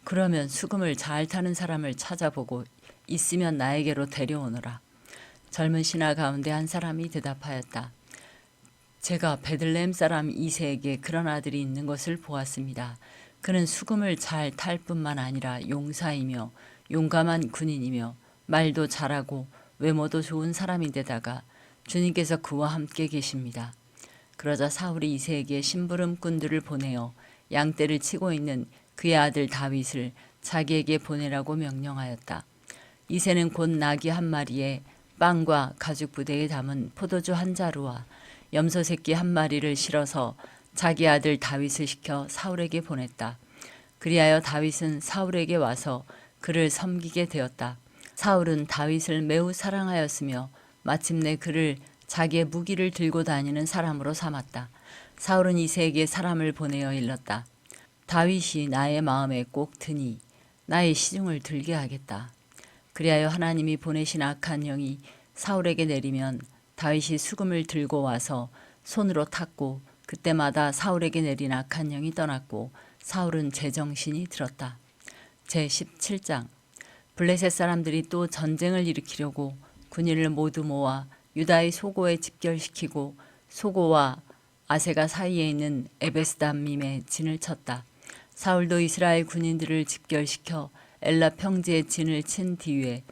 그러면 수금을 잘 타는 사람을 찾아보고 있으면 나에게로 데려오너라. 젊은 신하 가운데 한 사람이 대답하였다. 제가 베들레헴 사람 이새에게 그런 아들이 있는 것을 보았습니다. 그는 수금을 잘 탈 뿐만 아니라 용사이며 용감한 군인이며 말도 잘하고 외모도 좋은 사람인데다가 주님께서 그와 함께 계십니다. 그러자 사울이 이새에게 심부름꾼들을 보내어 양떼를 치고 있는 그의 아들 다윗을 자기에게 보내라고 명령하였다. 이새는 곧 나귀 한 마리에 빵과 가죽 부대에 담은 포도주 한 자루와 염소 새끼 한 마리를 실어서 자기 아들 다윗을 시켜 사울에게 보냈다. 그리하여 다윗은 사울에게 와서 그를 섬기게 되었다. 사울은 다윗을 매우 사랑하였으며 마침내 그를 자기의 무기를 들고 다니는 사람으로 삼았다. 사울은 이새에게 사람을 보내어 일렀다. 다윗이 나의 마음에 꼭 드니 나의 시중을 들게 하겠다. 그리하여 하나님이 보내신 악한 영이 사울에게 내리면 다윗이 수금을 들고 와서 손으로 탔고 그때마다 사울에게 내린 악한 영이 떠났고 사울은 제정신이 들었다. 제17장 블레셋 사람들이 또 전쟁을 일으키려고 군인을 모두 모아 유다의 소고에 집결시키고 소고와 아세가 사이에 있는 에베스담밈에 진을 쳤다. 사울도 이스라엘 군인들을 집결시켜 엘라 평지에 진을 친 뒤에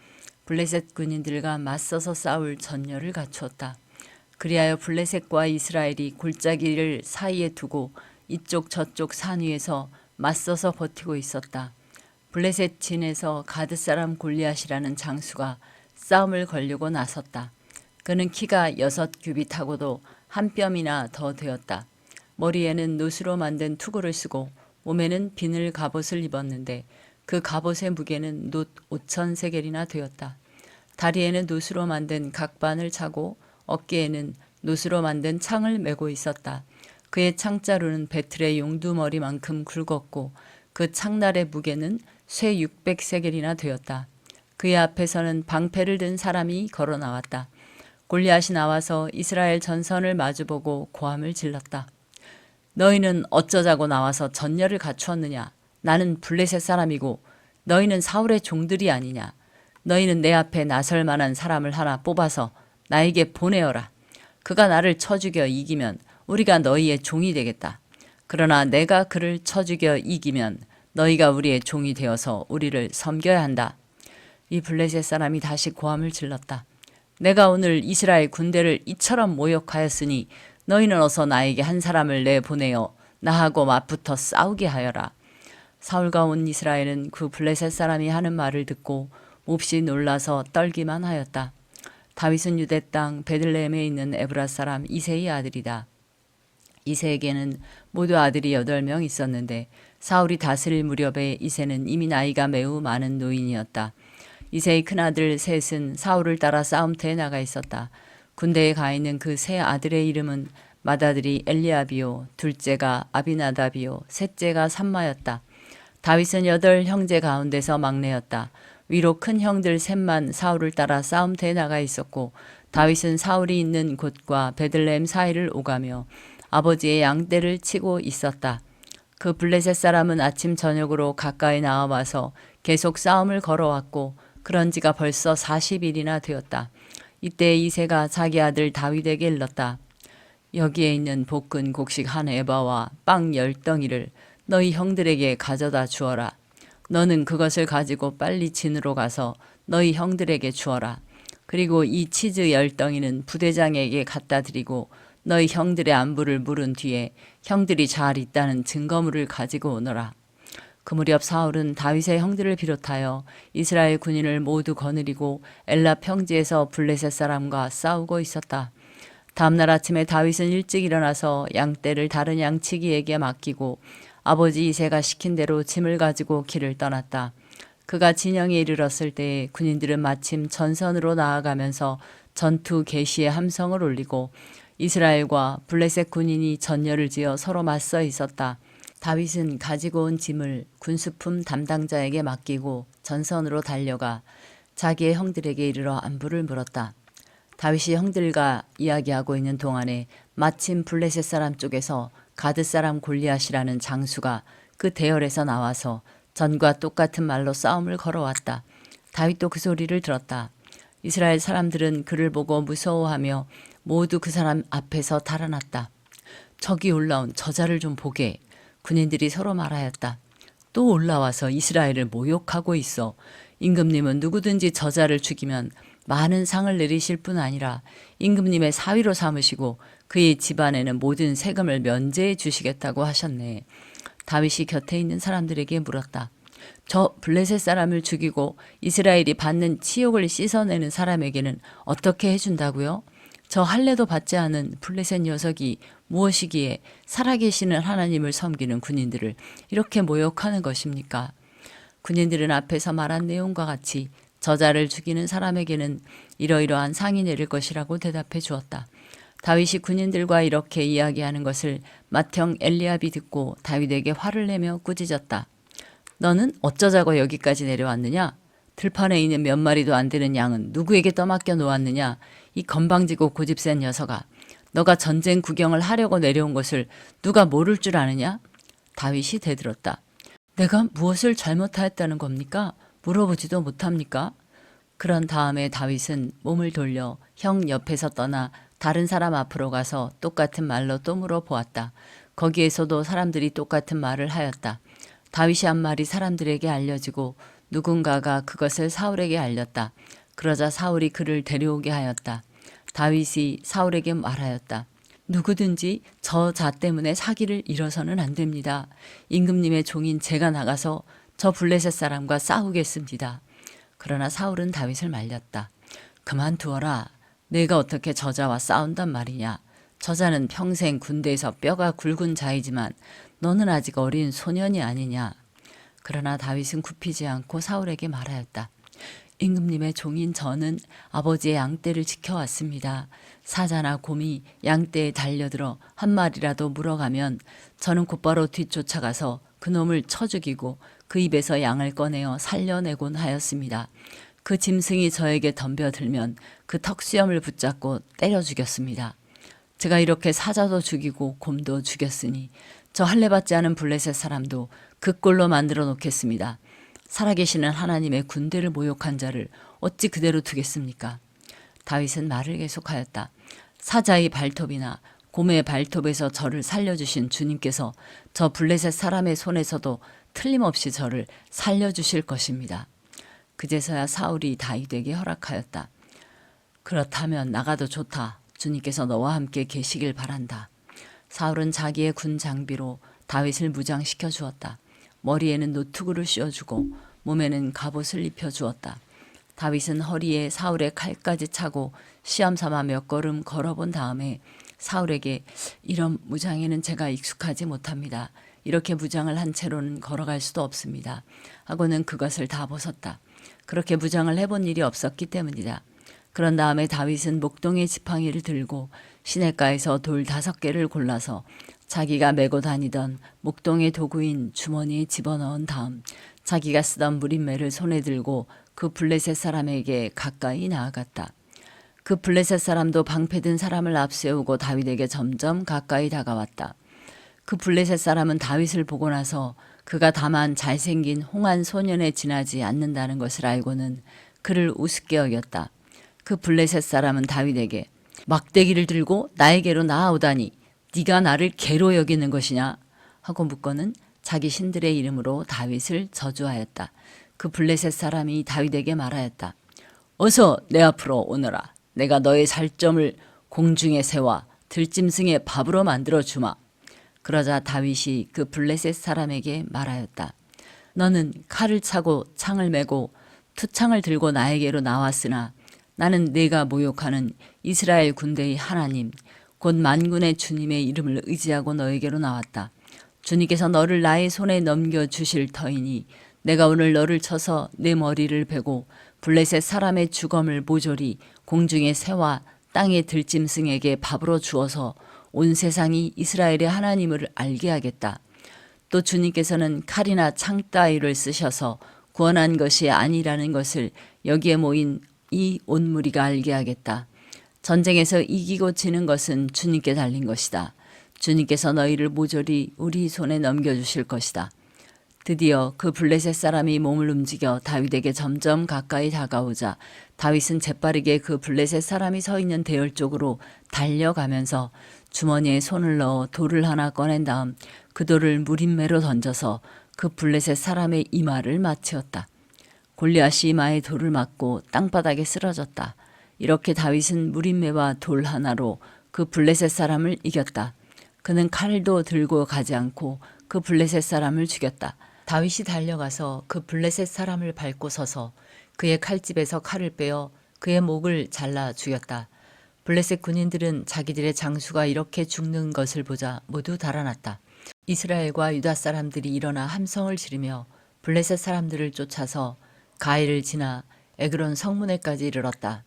블레셋 군인들과 맞서서 싸울 전열을 갖추었다. 그리하여 블레셋과 이스라엘이 골짜기를 사이에 두고 이쪽 저쪽 산 위에서 맞서서 버티고 있었다. 블레셋 진에서 가드 사람 골리앗이라는 장수가 싸움을 걸려고 나섰다. 그는 키가 6규빗하고도 한 뼘이나 더 되었다. 머리에는 노수로 만든 투구를 쓰고 몸에는 비늘 갑옷을 입었는데 그 갑옷의 무게는 놋 5,000세겔이나 되었다. 다리에는 노수로 만든 각반을 차고 어깨에는 노수로 만든 창을 메고 있었다. 그의 창자루는 배틀의 용두머리만큼 굵었고 그 창날의 무게는 쇠 600세겔이나 되었다. 그의 앞에서는 방패를 든 사람이 걸어 나왔다. 골리앗이 나와서 이스라엘 전선을 마주보고 고함을 질렀다. 너희는 어쩌자고 나와서 전열을 갖추었느냐? 나는 블레셋 사람이고 너희는 사울의 종들이 아니냐? 너희는 내 앞에 나설 만한 사람을 하나 뽑아서 나에게 보내어라. 그가 나를 쳐 죽여 이기면 우리가 너희의 종이 되겠다. 그러나 내가 그를 쳐 죽여 이기면 너희가 우리의 종이 되어서 우리를 섬겨야 한다. 이 블레셋 사람이 다시 고함을 질렀다. 내가 오늘 이스라엘 군대를 이처럼 모욕하였으니 너희는 어서 나에게 한 사람을 내보내어 나하고 맞붙어 싸우게 하여라. 사울과 온 이스라엘은 그 블레셋 사람이 하는 말을 듣고 몹시 놀라서 떨기만 하였다. 다윗은 유대 땅 베들레헴에 있는 에브라 사람 이새의 아들이다. 이새에게는 모두 아들이 8명 있었는데 사울이 다스릴 무렵에 이새는 이미 나이가 매우 많은 노인이었다. 이새의 큰아들 셋은 사울을 따라 싸움터에 나가 있었다. 군대에 가 있는 그 세 아들의 이름은 맏아들이 엘리압이요 둘째가 아비나답이요 셋째가 삼마였다. 다윗은 8 형제 가운데서 막내였다. 위로 큰 형들 셋만 사울을 따라 싸움터에 나가 있었고 다윗은 사울이 있는 곳과 베들레헴 사이를 오가며 아버지의 양떼를 치고 있었다. 그 블레셋 사람은 아침 저녁으로 가까이 나와와서 계속 싸움을 걸어왔고 그런 지가 벌써 40일이나 되었다. 이때 이새가 자기 아들 다윗에게 일렀다. 여기에 있는 볶은 곡식 한 에바와 빵 10덩이를 너희 형들에게 가져다 주어라. 너는 그것을 가지고 빨리 진으로 가서 너희 형들에게 주어라. 그리고 이 치즈 10덩이는 부대장에게 갖다 드리고 너희 형들의 안부를 물은 뒤에 형들이 잘 있다는 증거물을 가지고 오너라. 그 무렵 사울은 다윗의 형들을 비롯하여 이스라엘 군인을 모두 거느리고 엘라 평지에서 블레셋 사람과 싸우고 있었다. 다음날 아침에 다윗은 일찍 일어나서 양떼를 다른 양치기에게 맡기고 아버지 이새가 시킨 대로 짐을 가지고 길을 떠났다. 그가 진영에 이르렀을 때에 군인들은 마침 전선으로 나아가면서 전투 개시의 함성을 올리고 이스라엘과 블레셋 군인이 전열을 지어 서로 맞서 있었다. 다윗은 가지고 온 짐을 군수품 담당자에게 맡기고 전선으로 달려가 자기의 형들에게 이르러 안부를 물었다. 다윗이 형들과 이야기하고 있는 동안에 마침 블레셋 사람 쪽에서 가드 사람 골리앗이라는 장수가 그 대열에서 나와서 전과 똑같은 말로 싸움을 걸어왔다. 다윗도 그 소리를 들었다. 이스라엘 사람들은 그를 보고 무서워하며 모두 그 사람 앞에서 달아났다. 저기 올라온 저자를 좀 보게. 군인들이 서로 말하였다. 또 올라와서 이스라엘을 모욕하고 있어. 임금님은 누구든지 저자를 죽이면 많은 상을 내리실 뿐 아니라 임금님의 사위로 삼으시고 그의 집안에는 모든 세금을 면제해 주시겠다고 하셨네. 다윗이 곁에 있는 사람들에게 물었다. 저 블레셋 사람을 죽이고 이스라엘이 받는 치욕을 씻어내는 사람에게는 어떻게 해준다고요? 저 할례도 받지 않은 블레셋 녀석이 무엇이기에 살아계시는 하나님을 섬기는 군인들을 이렇게 모욕하는 것입니까? 군인들은 앞에서 말한 내용과 같이 저자를 죽이는 사람에게는 이러이러한 상이 내릴 것이라고 대답해 주었다. 다윗이 군인들과 이렇게 이야기하는 것을 맏형 엘리압이 듣고 다윗에게 화를 내며 꾸짖었다. 너는 어쩌자고 여기까지 내려왔느냐? 들판에 있는 몇 마리도 안 되는 양은 누구에게 떠맡겨 놓았느냐? 이 건방지고 고집센 녀석아. 너가 전쟁 구경을 하려고 내려온 것을 누가 모를 줄 아느냐? 다윗이 대들었다. 내가 무엇을 잘못하였다는 겁니까? 물어보지도 못합니까? 그런 다음에 다윗은 몸을 돌려 형 옆에서 떠나 다른 사람 앞으로 가서 똑같은 말로 또 물어보았다. 거기에서도 사람들이 똑같은 말을 하였다. 다윗이 한 말이 사람들에게 알려지고 누군가가 그것을 사울에게 알렸다. 그러자 사울이 그를 데려오게 하였다. 다윗이 사울에게 말하였다. 누구든지 저 자 때문에 사기를 잃어서는 안 됩니다. 임금님의 종인 제가 나가서 저 블레셋 사람과 싸우겠습니다. 그러나 사울은 다윗을 말렸다. 그만두어라. 내가 어떻게 저자와 싸운단 말이냐. 저자는 평생 군대에서 뼈가 굵은 자이지만 너는 아직 어린 소년이 아니냐. 그러나 다윗은 굽히지 않고 사울에게 말하였다. 임금님의 종인 저는 아버지의 양떼를 지켜왔습니다. 사자나 곰이 양떼에 달려들어 한 마리라도 물어가면 저는 곧바로 뒤쫓아가서 그놈을 쳐 죽이고 그 입에서 양을 꺼내어 살려내곤 하였습니다. 그 짐승이 저에게 덤벼들면 그 턱수염을 붙잡고 때려 죽였습니다. 제가 이렇게 사자도 죽이고 곰도 죽였으니 저 할례받지 않은 블레셋 사람도 그 꼴로 만들어 놓겠습니다. 살아계시는 하나님의 군대를 모욕한 자를 어찌 그대로 두겠습니까? 다윗은 말을 계속하였다. 사자의 발톱이나 곰의 발톱에서 저를 살려주신 주님께서 저 블레셋 사람의 손에서도 틀림없이 저를 살려주실 것입니다. 그제서야 사울이 다윗에게 허락하였다. 그렇다면 나가도 좋다. 주님께서 너와 함께 계시길 바란다. 사울은 자기의 군 장비로 다윗을 무장시켜 주었다. 머리에는 노투구를 씌워주고 몸에는 갑옷을 입혀주었다. 다윗은 허리에 사울의 칼까지 차고 시험삼아 몇 걸음 걸어본 다음에 사울에게 이런 무장에는 제가 익숙하지 못합니다. 이렇게 무장을 한 채로는 걸어갈 수도 없습니다. 하고는 그것을 다 벗었다. 그렇게 무장을 해본 일이 없었기 때문이다. 그런 다음에 다윗은 목동의 지팡이를 들고 시냇가에서 돌 5개를 골라서 자기가 메고 다니던 목동의 도구인 주머니에 집어넣은 다음 자기가 쓰던 무림매를 손에 들고 그 블레셋 사람에게 가까이 나아갔다. 그 블레셋 사람도 방패든 사람을 앞세우고 다윗에게 점점 가까이 다가왔다. 그 블레셋 사람은 다윗을 보고 나서 그가 다만 잘생긴 홍한 소년에 지나지 않는다는 것을 알고는 그를 우습게 여겼다. 그 블레셋 사람은 다윗에게 막대기를 들고 나에게로 나아오다니 네가 나를 개로 여기는 것이냐 하고 묻고는 자기 신들의 이름으로 다윗을 저주하였다. 그 블레셋 사람이 다윗에게 말하였다. 어서 내 앞으로 오너라. 내가 너의 살점을 공중에 세워 들짐승의 밥으로 만들어 주마. 그러자 다윗이 그 블레셋 사람에게 말하였다. 너는 칼을 차고 창을 메고 투창을 들고 나에게로 나왔으나 나는 네가 모욕하는 이스라엘 군대의 하나님 곧 만군의 주님의 이름을 의지하고 너에게로 나왔다. 주님께서 너를 나의 손에 넘겨주실 터이니 내가 오늘 너를 쳐서 내 머리를 베고 블레셋 사람의 주검을 모조리 공중의 새와 땅의 들짐승에게 밥으로 주어서 온 세상이 이스라엘의 하나님을 알게 하겠다. 또 주님께서는 칼이나 창 따위를 쓰셔서 구원한 것이 아니라는 것을 여기에 모인 이 온 무리가 알게 하겠다. 전쟁에서 이기고 지는 것은 주님께 달린 것이다. 주님께서 너희를 모조리 우리 손에 넘겨주실 것이다. 드디어 그 블레셋 사람이 몸을 움직여 다윗에게 점점 가까이 다가오자 다윗은 재빠르게 그 블레셋 사람이 서 있는 대열 쪽으로 달려가면서 주머니에 손을 넣어 돌을 하나 꺼낸 다음 그 돌을 무림매로 던져서 그 블레셋 사람의 이마를 맞추었다. 골리앗이 이마에 돌을 맞고 땅바닥에 쓰러졌다. 이렇게 다윗은 무림매와 돌 하나로 그 블레셋 사람을 이겼다. 그는 칼도 들고 가지 않고 그 블레셋 사람을 죽였다. 다윗이 달려가서 그 블레셋 사람을 밟고 서서 그의 칼집에서 칼을 빼어 그의 목을 잘라 죽였다. 블레셋 군인들은 자기들의 장수가 이렇게 죽는 것을 보자 모두 달아났다. 이스라엘과 유다 사람들이 일어나 함성을 지르며 블레셋 사람들을 쫓아서 가이를 지나 에그론 성문에까지 이르렀다.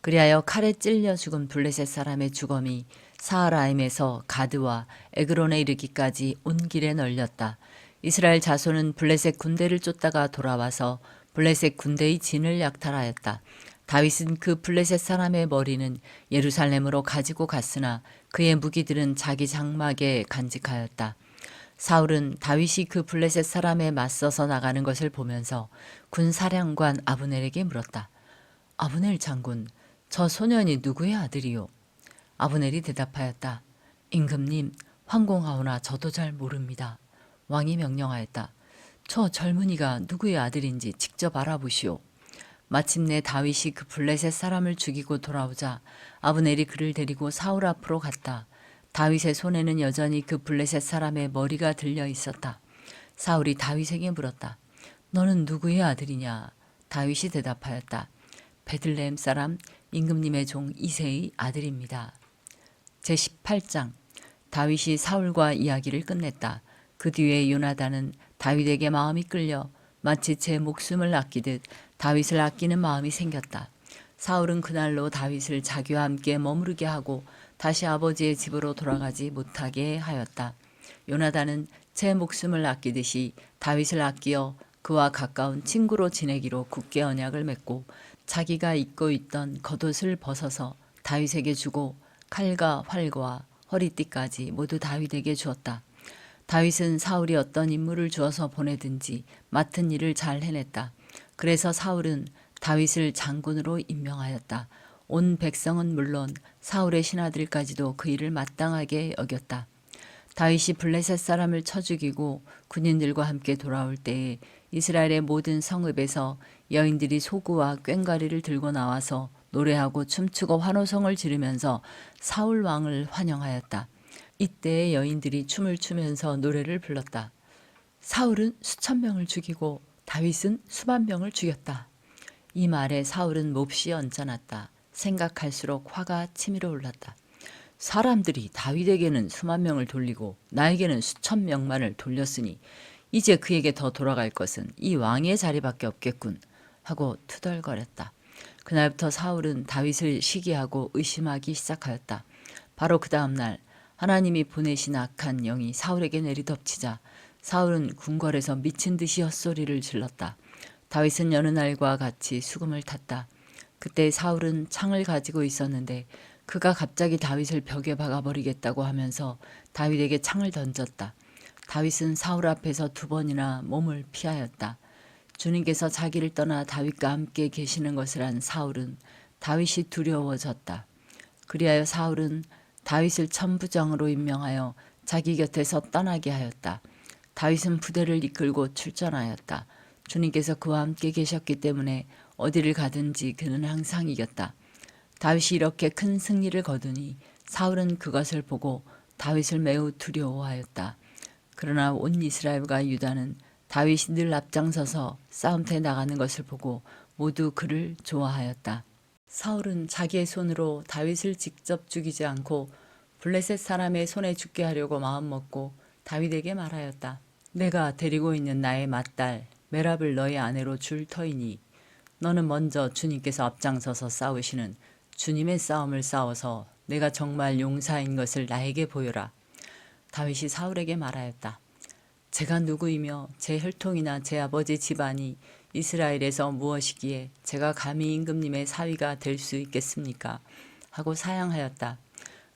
그리하여 칼에 찔려 죽은 블레셋 사람의 주검이 사하라임에서 가드와 에그론에 이르기까지 온 길에 널렸다. 이스라엘 자손은 블레셋 군대를 쫓다가 돌아와서 블레셋 군대의 진을 약탈하였다. 다윗은 그 블레셋 사람의 머리는 예루살렘으로 가지고 갔으나 그의 무기들은 자기 장막에 간직하였다. 사울은 다윗이 그 블레셋 사람에 맞서서 나가는 것을 보면서 군사령관 아브넬에게 물었다. 아브넬 장군, 저 소년이 누구의 아들이요? 아브넬이 대답하였다. 임금님, 황공하오나 저도 잘 모릅니다. 왕이 명령하였다. 저 젊은이가 누구의 아들인지 직접 알아보시오. 마침내 다윗이 그 블레셋 사람을 죽이고 돌아오자 아브넬이 그를 데리고 사울 앞으로 갔다. 다윗의 손에는 여전히 그 블레셋 사람의 머리가 들려 있었다. 사울이 다윗에게 물었다. 너는 누구의 아들이냐? 다윗이 대답하였다. 베들레헴 사람 임금님의 종 이새의 아들입니다. 제18장 다윗이 사울과 이야기를 끝냈다. 그 뒤에 요나단은 다윗에게 마음이 끌려 마치 제 목숨을 아끼듯 다윗을 아끼는 마음이 생겼다. 사울은 그날로 다윗을 자기와 함께 머무르게 하고 다시 아버지의 집으로 돌아가지 못하게 하였다. 요나단은 제 목숨을 아끼듯이 다윗을 아끼어 그와 가까운 친구로 지내기로 굳게 언약을 맺고 자기가 입고 있던 겉옷을 벗어서 다윗에게 주고 칼과 활과 허리띠까지 모두 다윗에게 주었다. 다윗은 사울이 어떤 임무를 주어서 보내든지 맡은 일을 잘 해냈다. 그래서 사울은 다윗을 장군으로 임명하였다. 온 백성은 물론 사울의 신하들까지도 그 일을 마땅하게 여겼다. 다윗이 블레셋 사람을 쳐 죽이고 군인들과 함께 돌아올 때에 이스라엘의 모든 성읍에서 여인들이 소구와 꽹과리를 들고 나와서 노래하고 춤추고 환호성을 지르면서 사울 왕을 환영하였다. 이때의 여인들이 춤을 추면서 노래를 불렀다. 사울은 수천 명을 죽이고 다윗은 수만 명을 죽였다. 이 말에 사울은 몹시 언짢았다. 생각할수록 화가 치밀어 올랐다. 사람들이 다윗에게는 수만 명을 돌리고 나에게는 수천 명만을 돌렸으니 이제 그에게 더 돌아갈 것은 이 왕의 자리밖에 없겠군 하고 투덜거렸다. 그날부터 사울은 다윗을 시기하고 의심하기 시작하였다. 바로 그 다음 날 하나님이 보내신 악한 영이 사울에게 내리덮치자 사울은 궁궐에서 미친 듯이 헛소리를 질렀다. 다윗은 여느 날과 같이 수금을 탔다. 그때 사울은 창을 가지고 있었는데 그가 갑자기 다윗을 벽에 박아버리겠다고 하면서 다윗에게 창을 던졌다. 다윗은 사울 앞에서 2번이나 몸을 피하였다. 주님께서 자기를 떠나 다윗과 함께 계시는 것을 안 사울은 다윗이 두려워졌다. 그리하여 사울은 다윗을 천부장으로 임명하여 자기 곁에서 떠나게 하였다. 다윗은 부대를 이끌고 출전하였다. 주님께서 그와 함께 계셨기 때문에 어디를 가든지 그는 항상 이겼다. 다윗이 이렇게 큰 승리를 거두니 사울은 그것을 보고 다윗을 매우 두려워하였다. 그러나 온 이스라엘과 유다는 다윗이 늘 앞장서서 싸움터에 나가는 것을 보고 모두 그를 좋아하였다. 사울은 자기의 손으로 다윗을 직접 죽이지 않고 블레셋 사람의 손에 죽게 하려고 마음먹고 다윗에게 말하였다. 내가 데리고 있는 나의 맏딸 메랍을 너의 아내로 줄 터이니 너는 먼저 주님께서 앞장서서 싸우시는 주님의 싸움을 싸워서 내가 정말 용사인 것을 나에게 보여라. 다윗이 사울에게 말하였다. 제가 누구이며 제 혈통이나 제 아버지 집안이 이스라엘에서 무엇이기에 제가 감히 임금님의 사위가 될 수 있겠습니까? 하고 사양하였다.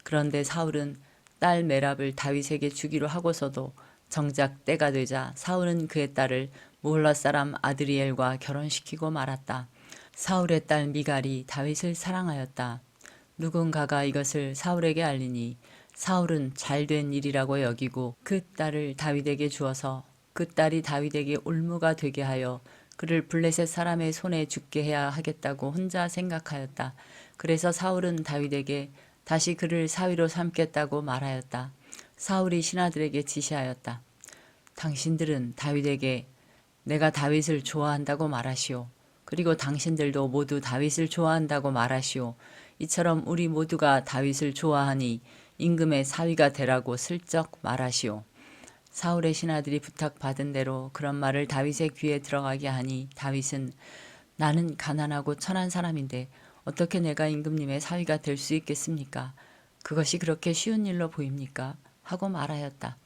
그런데 사울은 딸 메랍을 다윗에게 주기로 하고서도 정작 때가 되자 사울은 그의 딸을 무홀라 사람 아드리엘과 결혼시키고 말았다. 사울의 딸 미갈이 다윗을 사랑하였다. 누군가가 이것을 사울에게 알리니 사울은 잘된 일이라고 여기고 그 딸을 다윗에게 주어서 그 딸이 다윗에게 올무가 되게 하여 그를 블레셋 사람의 손에 죽게 해야 하겠다고 혼자 생각하였다. 그래서 사울은 다윗에게 다시 그를 사위로 삼겠다고 말하였다. 사울이 신하들에게 지시하였다. 당신들은 다윗에게 내가 다윗을 좋아한다고 말하시오. 그리고 당신들도 모두 다윗을 좋아한다고 말하시오. 이처럼 우리 모두가 다윗을 좋아하니 임금의 사위가 되라고 슬쩍 말하시오. 사울의 신하들이 부탁받은 대로 그런 말을 다윗의 귀에 들어가게 하니 다윗은 나는 가난하고 천한 사람인데 어떻게 내가 임금님의 사위가 될 수 있겠습니까? 그것이 그렇게 쉬운 일로 보입니까? 하고 말하였다.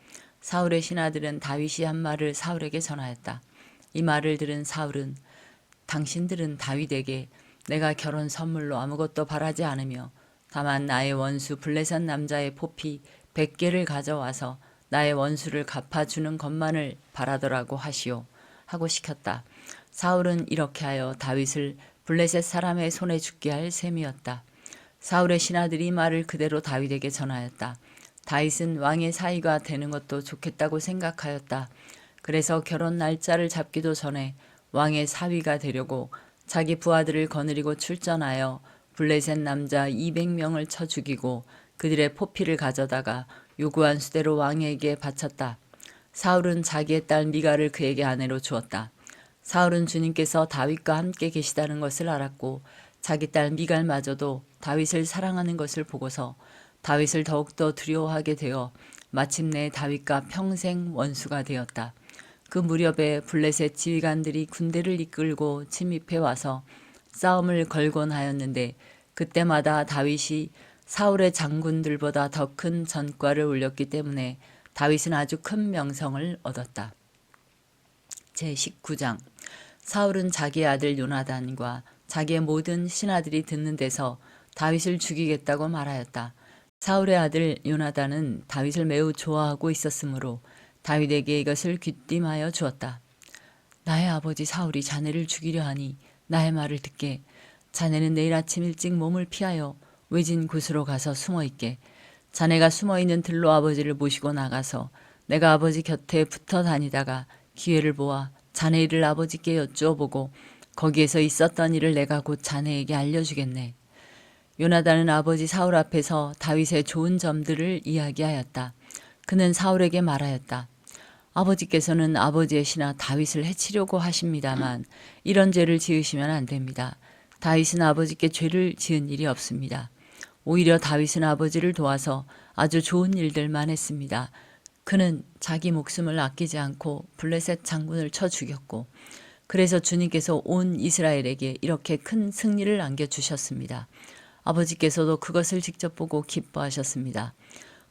사울의 신하들은 다윗이 한 말을 사울에게 전하였다. 이 말을 들은 사울은 당신들은 다윗에게 내가 결혼 선물로 아무것도 바라지 않으며 다만 나의 원수 블레셋 남자의 포피 100개를 가져와서 나의 원수를 갚아주는 것만을 바라더라고 하시오. 하고 시켰다. 사울은 이렇게 하여 다윗을 블레셋 사람의 손에 죽게 할 셈이었다. 사울의 신하들이 말을 그대로 다윗에게 전하였다. 다윗은 왕의 사위가 되는 것도 좋겠다고 생각하였다. 그래서 결혼 날짜를 잡기도 전에 왕의 사위가 되려고 자기 부하들을 거느리고 출전하여 블레셋 남자 200명을 쳐 죽이고 그들의 포피를 가져다가 요구한 수대로 왕에게 바쳤다. 사울은 자기의 딸 미갈을 그에게 아내로 주었다. 사울은 주님께서 다윗과 함께 계시다는 것을 알았고 자기 딸 미갈마저도 다윗을 사랑하는 것을 보고서 다윗을 더욱더 두려워하게 되어 마침내 다윗과 평생 원수가 되었다. 그 무렵에 블레셋 지휘관들이 군대를 이끌고 침입해 와서 싸움을 걸곤 하였는데 그때마다 다윗이 사울의 장군들보다 더 큰 전과를 올렸기 때문에 다윗은 아주 큰 명성을 얻었다. 제19장 사울은 자기의 아들 요나단과 자기의 모든 신하들이 듣는 데서 다윗을 죽이겠다고 말하였다. 사울의 아들 요나단은 다윗을 매우 좋아하고 있었으므로 다윗에게 이것을 귀띔하여 주었다. 나의 아버지 사울이 자네를 죽이려 하니 나의 말을 듣게. 자네는 내일 아침 일찍 몸을 피하여 외진 곳으로 가서 숨어있게. 자네가 숨어있는 들로 아버지를 모시고 나가서 내가 아버지 곁에 붙어 다니다가 기회를 보아 자네 일을 아버지께 여쭈어보고 거기에서 있었던 일을 내가 곧 자네에게 알려주겠네. 요나단은 아버지 사울 앞에서 다윗의 좋은 점들을 이야기하였다. 그는 사울에게 말하였다. 아버지께서는 아버지의 신하 다윗을 해치려고 하십니다만 이런 죄를 지으시면 안 됩니다. 다윗은 아버지께 죄를 지은 일이 없습니다. 오히려 다윗은 아버지를 도와서 아주 좋은 일들만 했습니다. 그는 자기 목숨을 아끼지 않고 블레셋 장군을 쳐 죽였고 그래서 주님께서 온 이스라엘에게 이렇게 큰 승리를 안겨주셨습니다. 아버지께서도 그것을 직접 보고 기뻐하셨습니다.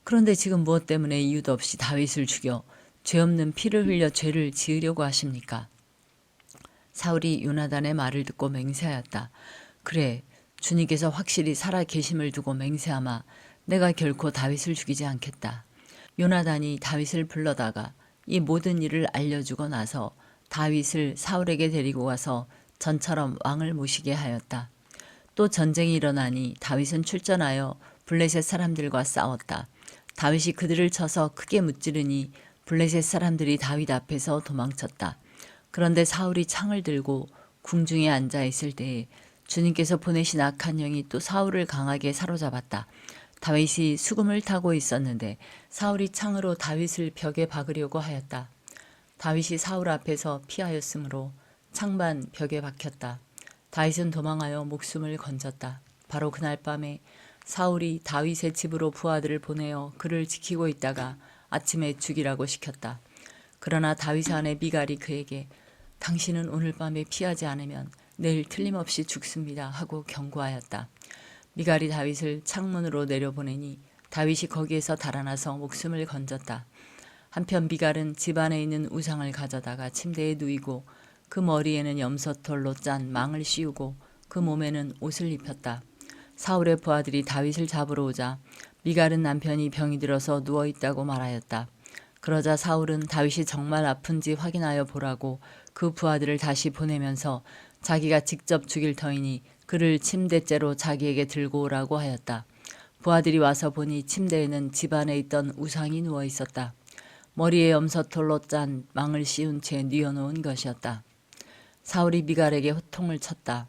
그런데 지금 무엇 때문에 이유도 없이 다윗을 죽여 죄 없는 피를 흘려 죄를 지으려고 하십니까? 사울이 요나단의 말을 듣고 맹세하였다. 그래, 주님께서 확실히 살아 계심을 두고 맹세하마 내가 결코 다윗을 죽이지 않겠다. 요나단이 다윗을 불러다가 이 모든 일을 알려주고 나서 다윗을 사울에게 데리고 가서 전처럼 왕을 모시게 하였다. 또 전쟁이 일어나니 다윗은 출전하여 블레셋 사람들과 싸웠다. 다윗이 그들을 쳐서 크게 무찌르니 블레셋 사람들이 다윗 앞에서 도망쳤다. 그런데 사울이 창을 들고 궁중에 앉아 있을 때에 주님께서 보내신 악한 영이 또 사울을 강하게 사로잡았다. 다윗이 수금을 타고 있었는데 사울이 창으로 다윗을 벽에 박으려고 하였다. 다윗이 사울 앞에서 피하였으므로 창만 벽에 박혔다. 다윗은 도망하여 목숨을 건졌다. 바로 그날 밤에 사울이 다윗의 집으로 부하들을 보내어 그를 지키고 있다가 아침에 죽이라고 시켰다. 그러나 다윗의 아내 미갈이 그에게 당신은 오늘 밤에 피하지 않으면 내일 틀림없이 죽습니다 하고 경고하였다. 미갈이 다윗을 창문으로 내려보내니 다윗이 거기에서 달아나서 목숨을 건졌다. 한편 미갈은 집 안에 있는 우상을 가져다가 침대에 누이고 그 머리에는 염소털로 짠 망을 씌우고 그 몸에는 옷을 입혔다. 사울의 부하들이 다윗을 잡으러 오자 미갈은 남편이 병이 들어서 누워있다고 말하였다. 그러자 사울은 다윗이 정말 아픈지 확인하여 보라고 그 부하들을 다시 보내면서 자기가 직접 죽일 터이니 그를 침대째로 자기에게 들고 오라고 하였다. 부하들이 와서 보니 침대에는 집 안에 있던 우상이 누워 있었다. 머리에 염소털로 짠 망을 씌운 채 뉘어놓은 것이었다. 사울이 미갈에게 호통을 쳤다.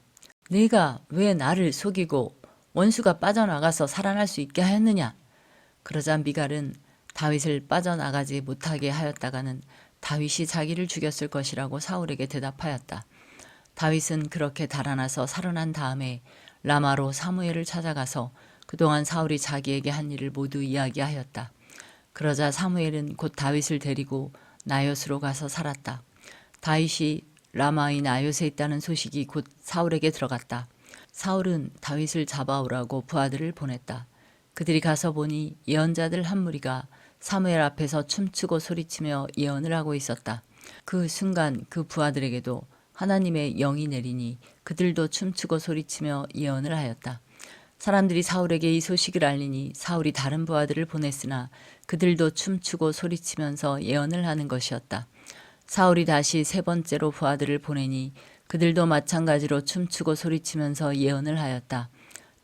네가 왜 나를 속이고 원수가 빠져나가서 살아날 수 있게 하였느냐? 그러자 미갈은 다윗을 빠져나가지 못하게 하였다가는 다윗이 자기를 죽였을 것이라고 사울에게 대답하였다. 다윗은 그렇게 달아나서 살아난 다음에 라마로 사무엘을 찾아가서 그동안 사울이 자기에게 한 일을 모두 이야기하였다. 그러자 사무엘은 곧 다윗을 데리고 나요스로 가서 살았다. 다윗이 라마의 나요스에 있다는 소식이 곧 사울에게 들어갔다. 사울은 다윗을 잡아오라고 부하들을 보냈다. 그들이 가서 보니 예언자들 한 무리가 사무엘 앞에서 춤추고 소리치며 예언을 하고 있었다. 그 순간 그 부하들에게도 하나님의 영이 내리니 그들도 춤추고 소리치며 예언을 하였다. 사람들이 사울에게 이 소식을 알리니 사울이 다른 부하들을 보냈으나 그들도 춤추고 소리치면서 예언을 하는 것이었다. 사울이 다시 세 번째로 부하들을 보내니 그들도 마찬가지로 춤추고 소리치면서 예언을 하였다.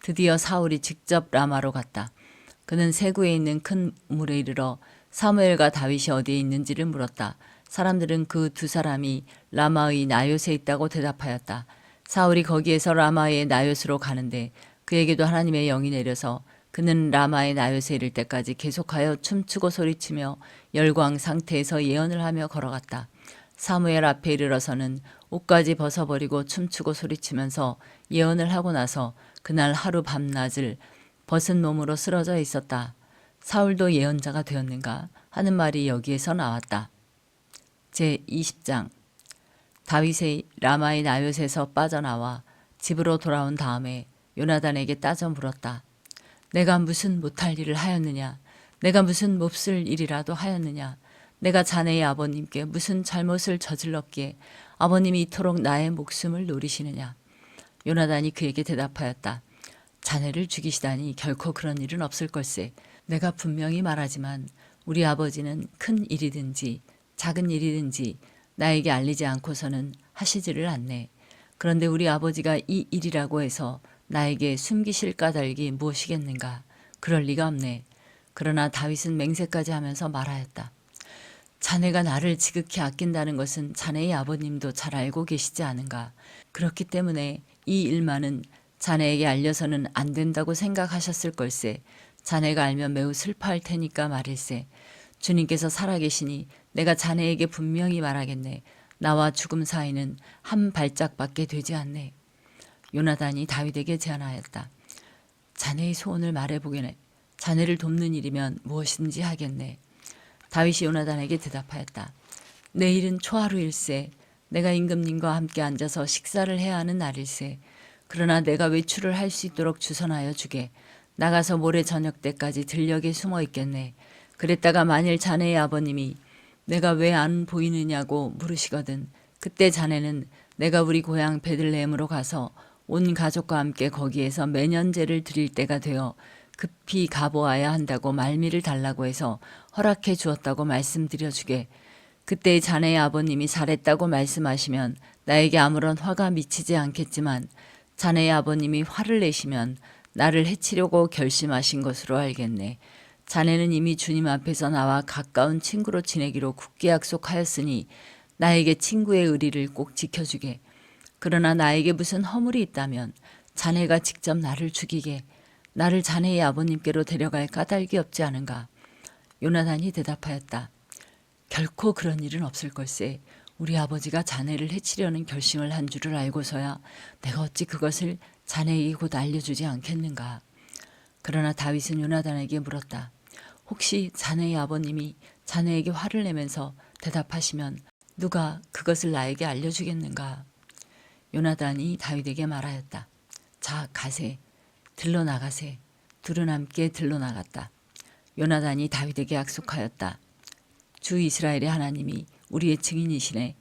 드디어 사울이 직접 라마로 갔다. 그는 세구에 있는 큰 우물에 이르러 사무엘과 다윗이 어디에 있는지를 물었다. 사람들은 그 두 사람이 라마의 나요스에 있다고 대답하였다. 사울이 거기에서 라마의 나요스로 가는데 그에게도 하나님의 영이 내려서 그는 라마의 나요스에 이를 때까지 계속하여 춤추고 소리치며 열광 상태에서 예언을 하며 걸어갔다. 사무엘 앞에 이르러서는 옷까지 벗어버리고 춤추고 소리치면서 예언을 하고 나서 그날 하루 밤낮을 벗은 몸으로 쓰러져 있었다. 사울도 예언자가 되었는가 하는 말이 여기에서 나왔다. 제20장 다윗의 라마의 나요스에서 빠져나와 집으로 돌아온 다음에 요나단에게 따져 물었다. 내가 무슨 못할 일을 하였느냐? 내가 무슨 몹쓸 일이라도 하였느냐? 내가 자네의 아버님께 무슨 잘못을 저질렀기에 아버님이 이토록 나의 목숨을 노리시느냐? 요나단이 그에게 대답하였다. 자네를 죽이시다니 결코 그런 일은 없을 걸세. 내가 분명히 말하지만 우리 아버지는 큰 일이든지 작은 일이든지 나에게 알리지 않고서는 하시지를 않네. 그런데 우리 아버지가 이 일이라고 해서 나에게 숨기실 까닭이 무엇이겠는가? 그럴 리가 없네. 그러나 다윗은 맹세까지 하면서 말하였다. 자네가 나를 지극히 아낀다는 것은 자네의 아버님도 잘 알고 계시지 않은가? 그렇기 때문에 이 일만은 자네에게 알려서는 안 된다고 생각하셨을 걸세. 자네가 알면 매우 슬퍼할 테니까 말일세. 주님께서 살아계시니 내가 자네에게 분명히 말하겠네. 나와 죽음 사이는 한 발짝밖에 되지 않네. 요나단이 다윗에게 제안하였다. 자네의 소원을 말해보겠네. 자네를 돕는 일이면 무엇인지 하겠네. 다윗이 요나단에게 대답하였다. 내일은 초하루일세. 내가 임금님과 함께 앉아서 식사를 해야 하는 날일세. 그러나 내가 외출을 할 수 있도록 주선하여 주게. 나가서 모레 저녁 때까지 들녘에 숨어 있겠네. 그랬다가 만일 자네의 아버님이 내가 왜 안 보이느냐고 물으시거든. 그때 자네는 내가 우리 고향 베들레헴으로 가서 온 가족과 함께 거기에서 매년제를 드릴 때가 되어 급히 가보아야 한다고 말미를 달라고 해서 허락해 주었다고 말씀드려주게. 그때 자네의 아버님이 잘했다고 말씀하시면 나에게 아무런 화가 미치지 않겠지만 자네의 아버님이 화를 내시면 나를 해치려고 결심하신 것으로 알겠네. 자네는 이미 주님 앞에서 나와 가까운 친구로 지내기로 굳게 약속하였으니 나에게 친구의 의리를 꼭 지켜주게. 그러나 나에게 무슨 허물이 있다면 자네가 직접 나를 죽이게. 나를 자네의 아버님께로 데려갈 까닭이 없지 않은가. 요나단이 대답하였다. 결코 그런 일은 없을 걸세. 우리 아버지가 자네를 해치려는 결심을 한 줄을 알고서야 내가 어찌 그것을 자네에게 곧 알려주지 않겠는가. 그러나 다윗은 요나단에게 물었다. 혹시 자네의 아버님이 자네에게 화를 내면서 대답하시면 누가 그것을 나에게 알려주겠는가? 요나단이 다윗에게 말하였다. 자, 가세. 들러 나가세. 둘은 함께 들러 나갔다. 요나단이 다윗에게 약속하였다. 주 이스라엘의 하나님이 우리의 증인이시네.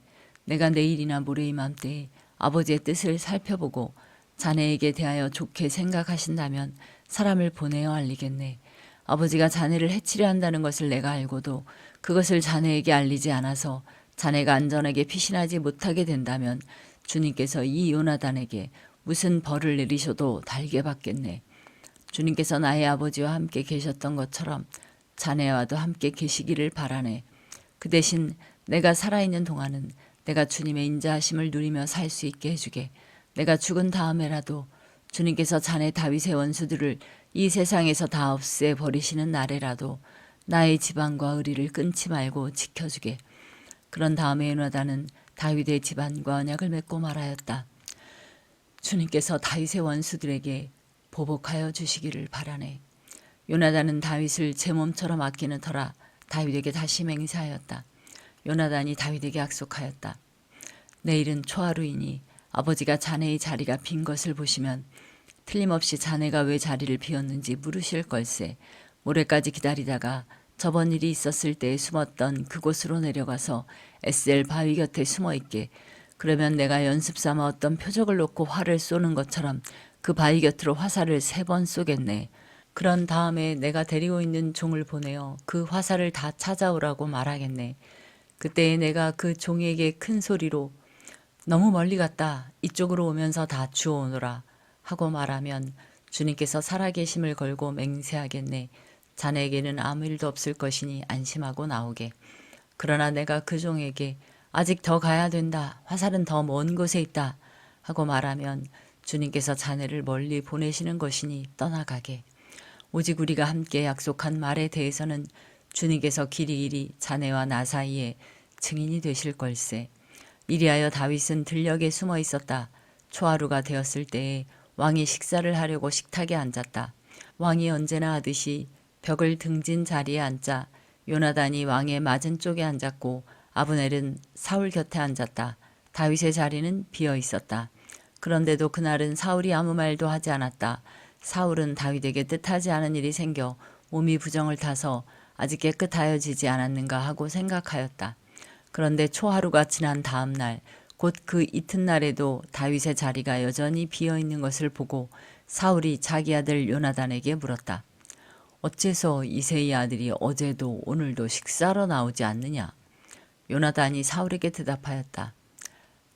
내가 내일이나 모레 이맘때에 아버지의 뜻을 살펴보고 자네에게 대하여 좋게 생각하신다면 사람을 보내어 알리겠네. 아버지가 자네를 해치려 한다는 것을 내가 알고도 그것을 자네에게 알리지 않아서 자네가 안전하게 피신하지 못하게 된다면 주님께서 이 요나단에게 무슨 벌을 내리셔도 달게 받겠네. 주님께서 나의 아버지와 함께 계셨던 것처럼 자네와도 함께 계시기를 바라네. 그 대신 내가 살아있는 동안은 내가 주님의 인자하심을 누리며 살 수 있게 해주게. 내가 죽은 다음에라도 주님께서 자네 다윗의 원수들을 이 세상에서 다 없애버리시는 날에라도 나의 지방과 의리를 끊지 말고 지켜주게. 그런 다음에 요나단은 다윗의 집안과 언약을 맺고 말하였다. 주님께서 다윗의 원수들에게 보복하여 주시기를 바라네. 요나단은 다윗을 제 몸처럼 아끼는 터라 다윗에게 다시 맹세하였다. 요나단이 다윗에게 약속하였다. 내일은 초하루이니 아버지가 자네의 자리가 빈 것을 보시면 틀림없이 자네가 왜 자리를 비웠는지 물으실 걸세. 모레까지 기다리다가 저번 일이 있었을 때 숨었던 그곳으로 내려가서 에셀 바위 곁에 숨어있게. 그러면 내가 연습 삼아 어떤 표적을 놓고 활을 쏘는 것처럼 그 바위 곁으로 화살을 3번 쏘겠네. 그런 다음에 내가 데리고 있는 종을 보내어 그 화살을 다 찾아오라고 말하겠네. 그때에 내가 그 종에게 큰 소리로 너무 멀리 갔다. 이쪽으로 오면서 다 주워오너라 하고 말하면 주님께서 살아계심을 걸고 맹세하겠네. 자네에게는 아무 일도 없을 것이니 안심하고 나오게. 그러나 내가 그 종에게 아직 더 가야 된다. 화살은 더 먼 곳에 있다. 하고 말하면 주님께서 자네를 멀리 보내시는 것이니 떠나가게. 오직 우리가 함께 약속한 말에 대해서는 주님께서 길이길이 자네와 나 사이에 증인이 되실 걸세. 이리하여 다윗은 들녘에 숨어 있었다. 초하루가 되었을 때에 왕이 식사를 하려고 식탁에 앉았다. 왕이 언제나 하듯이 벽을 등진 자리에 앉자 요나단이 왕의 맞은쪽에 앉았고 아브넬은 사울 곁에 앉았다. 다윗의 자리는 비어 있었다. 그런데도 그날은 사울이 아무 말도 하지 않았다. 사울은 다윗에게 뜻하지 않은 일이 생겨 몸이 부정을 타서 아직 깨끗하여지지 않았는가 하고 생각하였다. 그런데 초하루가 지난 다음 날, 곧 그 이튿날에도 다윗의 자리가 여전히 비어있는 것을 보고 사울이 자기 아들 요나단에게 물었다. 어째서 이새의 아들이 어제도 오늘도 식사로 나오지 않느냐? 요나단이 사울에게 대답하였다.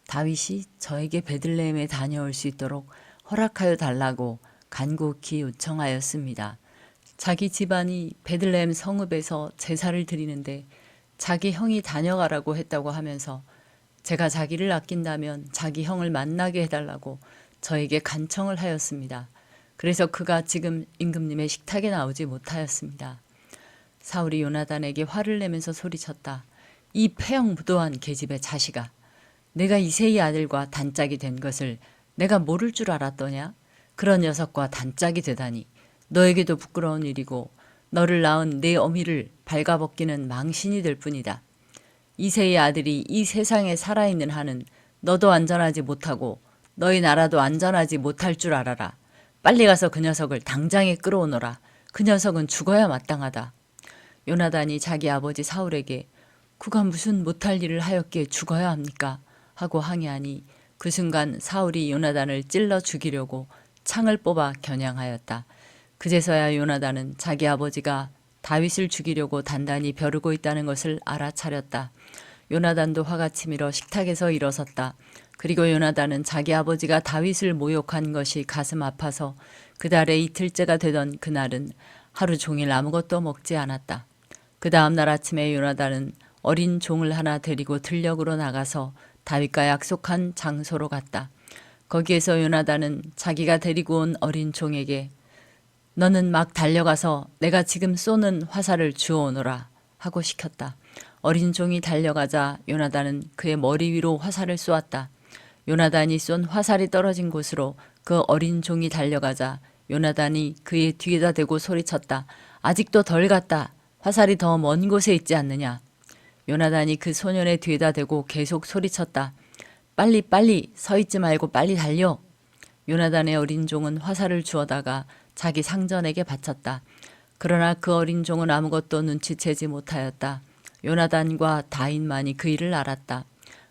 다윗이 저에게 베들레헴에 다녀올 수 있도록 허락하여 달라고 간곡히 요청하였습니다. 자기 집안이 베들레헴 성읍에서 제사를 드리는데 자기 형이 다녀가라고 했다고 하면서 제가 자기를 아낀다면 자기 형을 만나게 해달라고 저에게 간청을 하였습니다. 그래서 그가 지금 임금님의 식탁에 나오지 못하였습니다. 사울이 요나단에게 화를 내면서 소리쳤다. 이 폐역무도한 계집의 자식아. 내가 이새의 아들과 단짝이 된 것을 내가 모를 줄 알았더냐? 그런 녀석과 단짝이 되다니 너에게도 부끄러운 일이고 너를 낳은 내 어미를 발가벗기는 망신이 될 뿐이다. 이새의 아들이 이 세상에 살아있는 한은 너도 안전하지 못하고 너희 나라도 안전하지 못할 줄 알아라. 빨리 가서 그 녀석을 당장에 끌어오너라. 그 녀석은 죽어야 마땅하다. 요나단이 자기 아버지 사울에게 그가 무슨 못할 일을 하였기에 죽어야 합니까? 하고 항의하니 그 순간 사울이 요나단을 찔러 죽이려고 창을 뽑아 겨냥하였다. 그제서야 요나단은 자기 아버지가 다윗을 죽이려고 단단히 벼르고 있다는 것을 알아차렸다. 요나단도 화가 치밀어 식탁에서 일어섰다. 그리고 요나단은 자기 아버지가 다윗을 모욕한 것이 가슴 아파서 그달에 이틀째가 되던 그날은 하루 종일 아무것도 먹지 않았다. 그 다음 날 아침에 요나단은 어린 종을 하나 데리고 들녘으로 나가서 다윗과 약속한 장소로 갔다. 거기에서 요나단은 자기가 데리고 온 어린 종에게 너는 막 달려가서 내가 지금 쏘는 화살을 주워오너라 하고 시켰다. 어린 종이 달려가자 요나단은 그의 머리 위로 화살을 쏘았다. 요나단이 쏜 화살이 떨어진 곳으로 그 어린 종이 달려가자 요나단이 그의 뒤에다 대고 소리쳤다. 아직도 덜 갔다. 화살이 더 먼 곳에 있지 않느냐. 요나단이 그 소년의 뒤에다 대고 계속 소리쳤다. 빨리 빨리 서 있지 말고 빨리 달려. 요나단의 어린 종은 화살을 주워다가 자기 상전에게 바쳤다. 그러나 그 어린 종은 아무것도 눈치채지 못하였다. 요나단과 다윗만이 그 일을 알았다.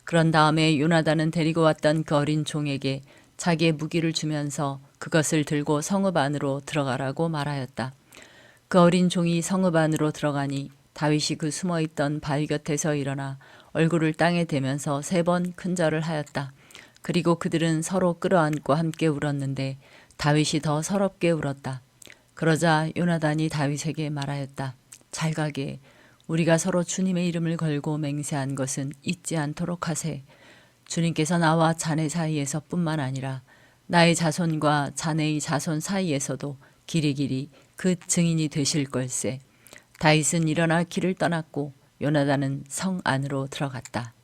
그런 다음에 요나단은 데리고 왔던 그 어린 종에게 자기의 무기를 주면서 그것을 들고 성읍 안으로 들어가라고 말하였다. 그 어린 종이 성읍 안으로 들어가니 다윗이 그 숨어있던 바위 곁에서 일어나 얼굴을 땅에 대면서 3번 큰절을 하였다. 그리고 그들은 서로 끌어안고 함께 울었는데 다윗이 더 서럽게 울었다. 그러자 요나단이 다윗에게 말하였다. 잘 가게. 우리가 서로 주님의 이름을 걸고 맹세한 것은 잊지 않도록 하세. 주님께서 나와 자네 사이에서 뿐만 아니라 나의 자손과 자네의 자손 사이에서도 길이길이 그 증인이 되실 걸세. 다윗은 일어나 길을 떠났고 요나단은 성 안으로 들어갔다.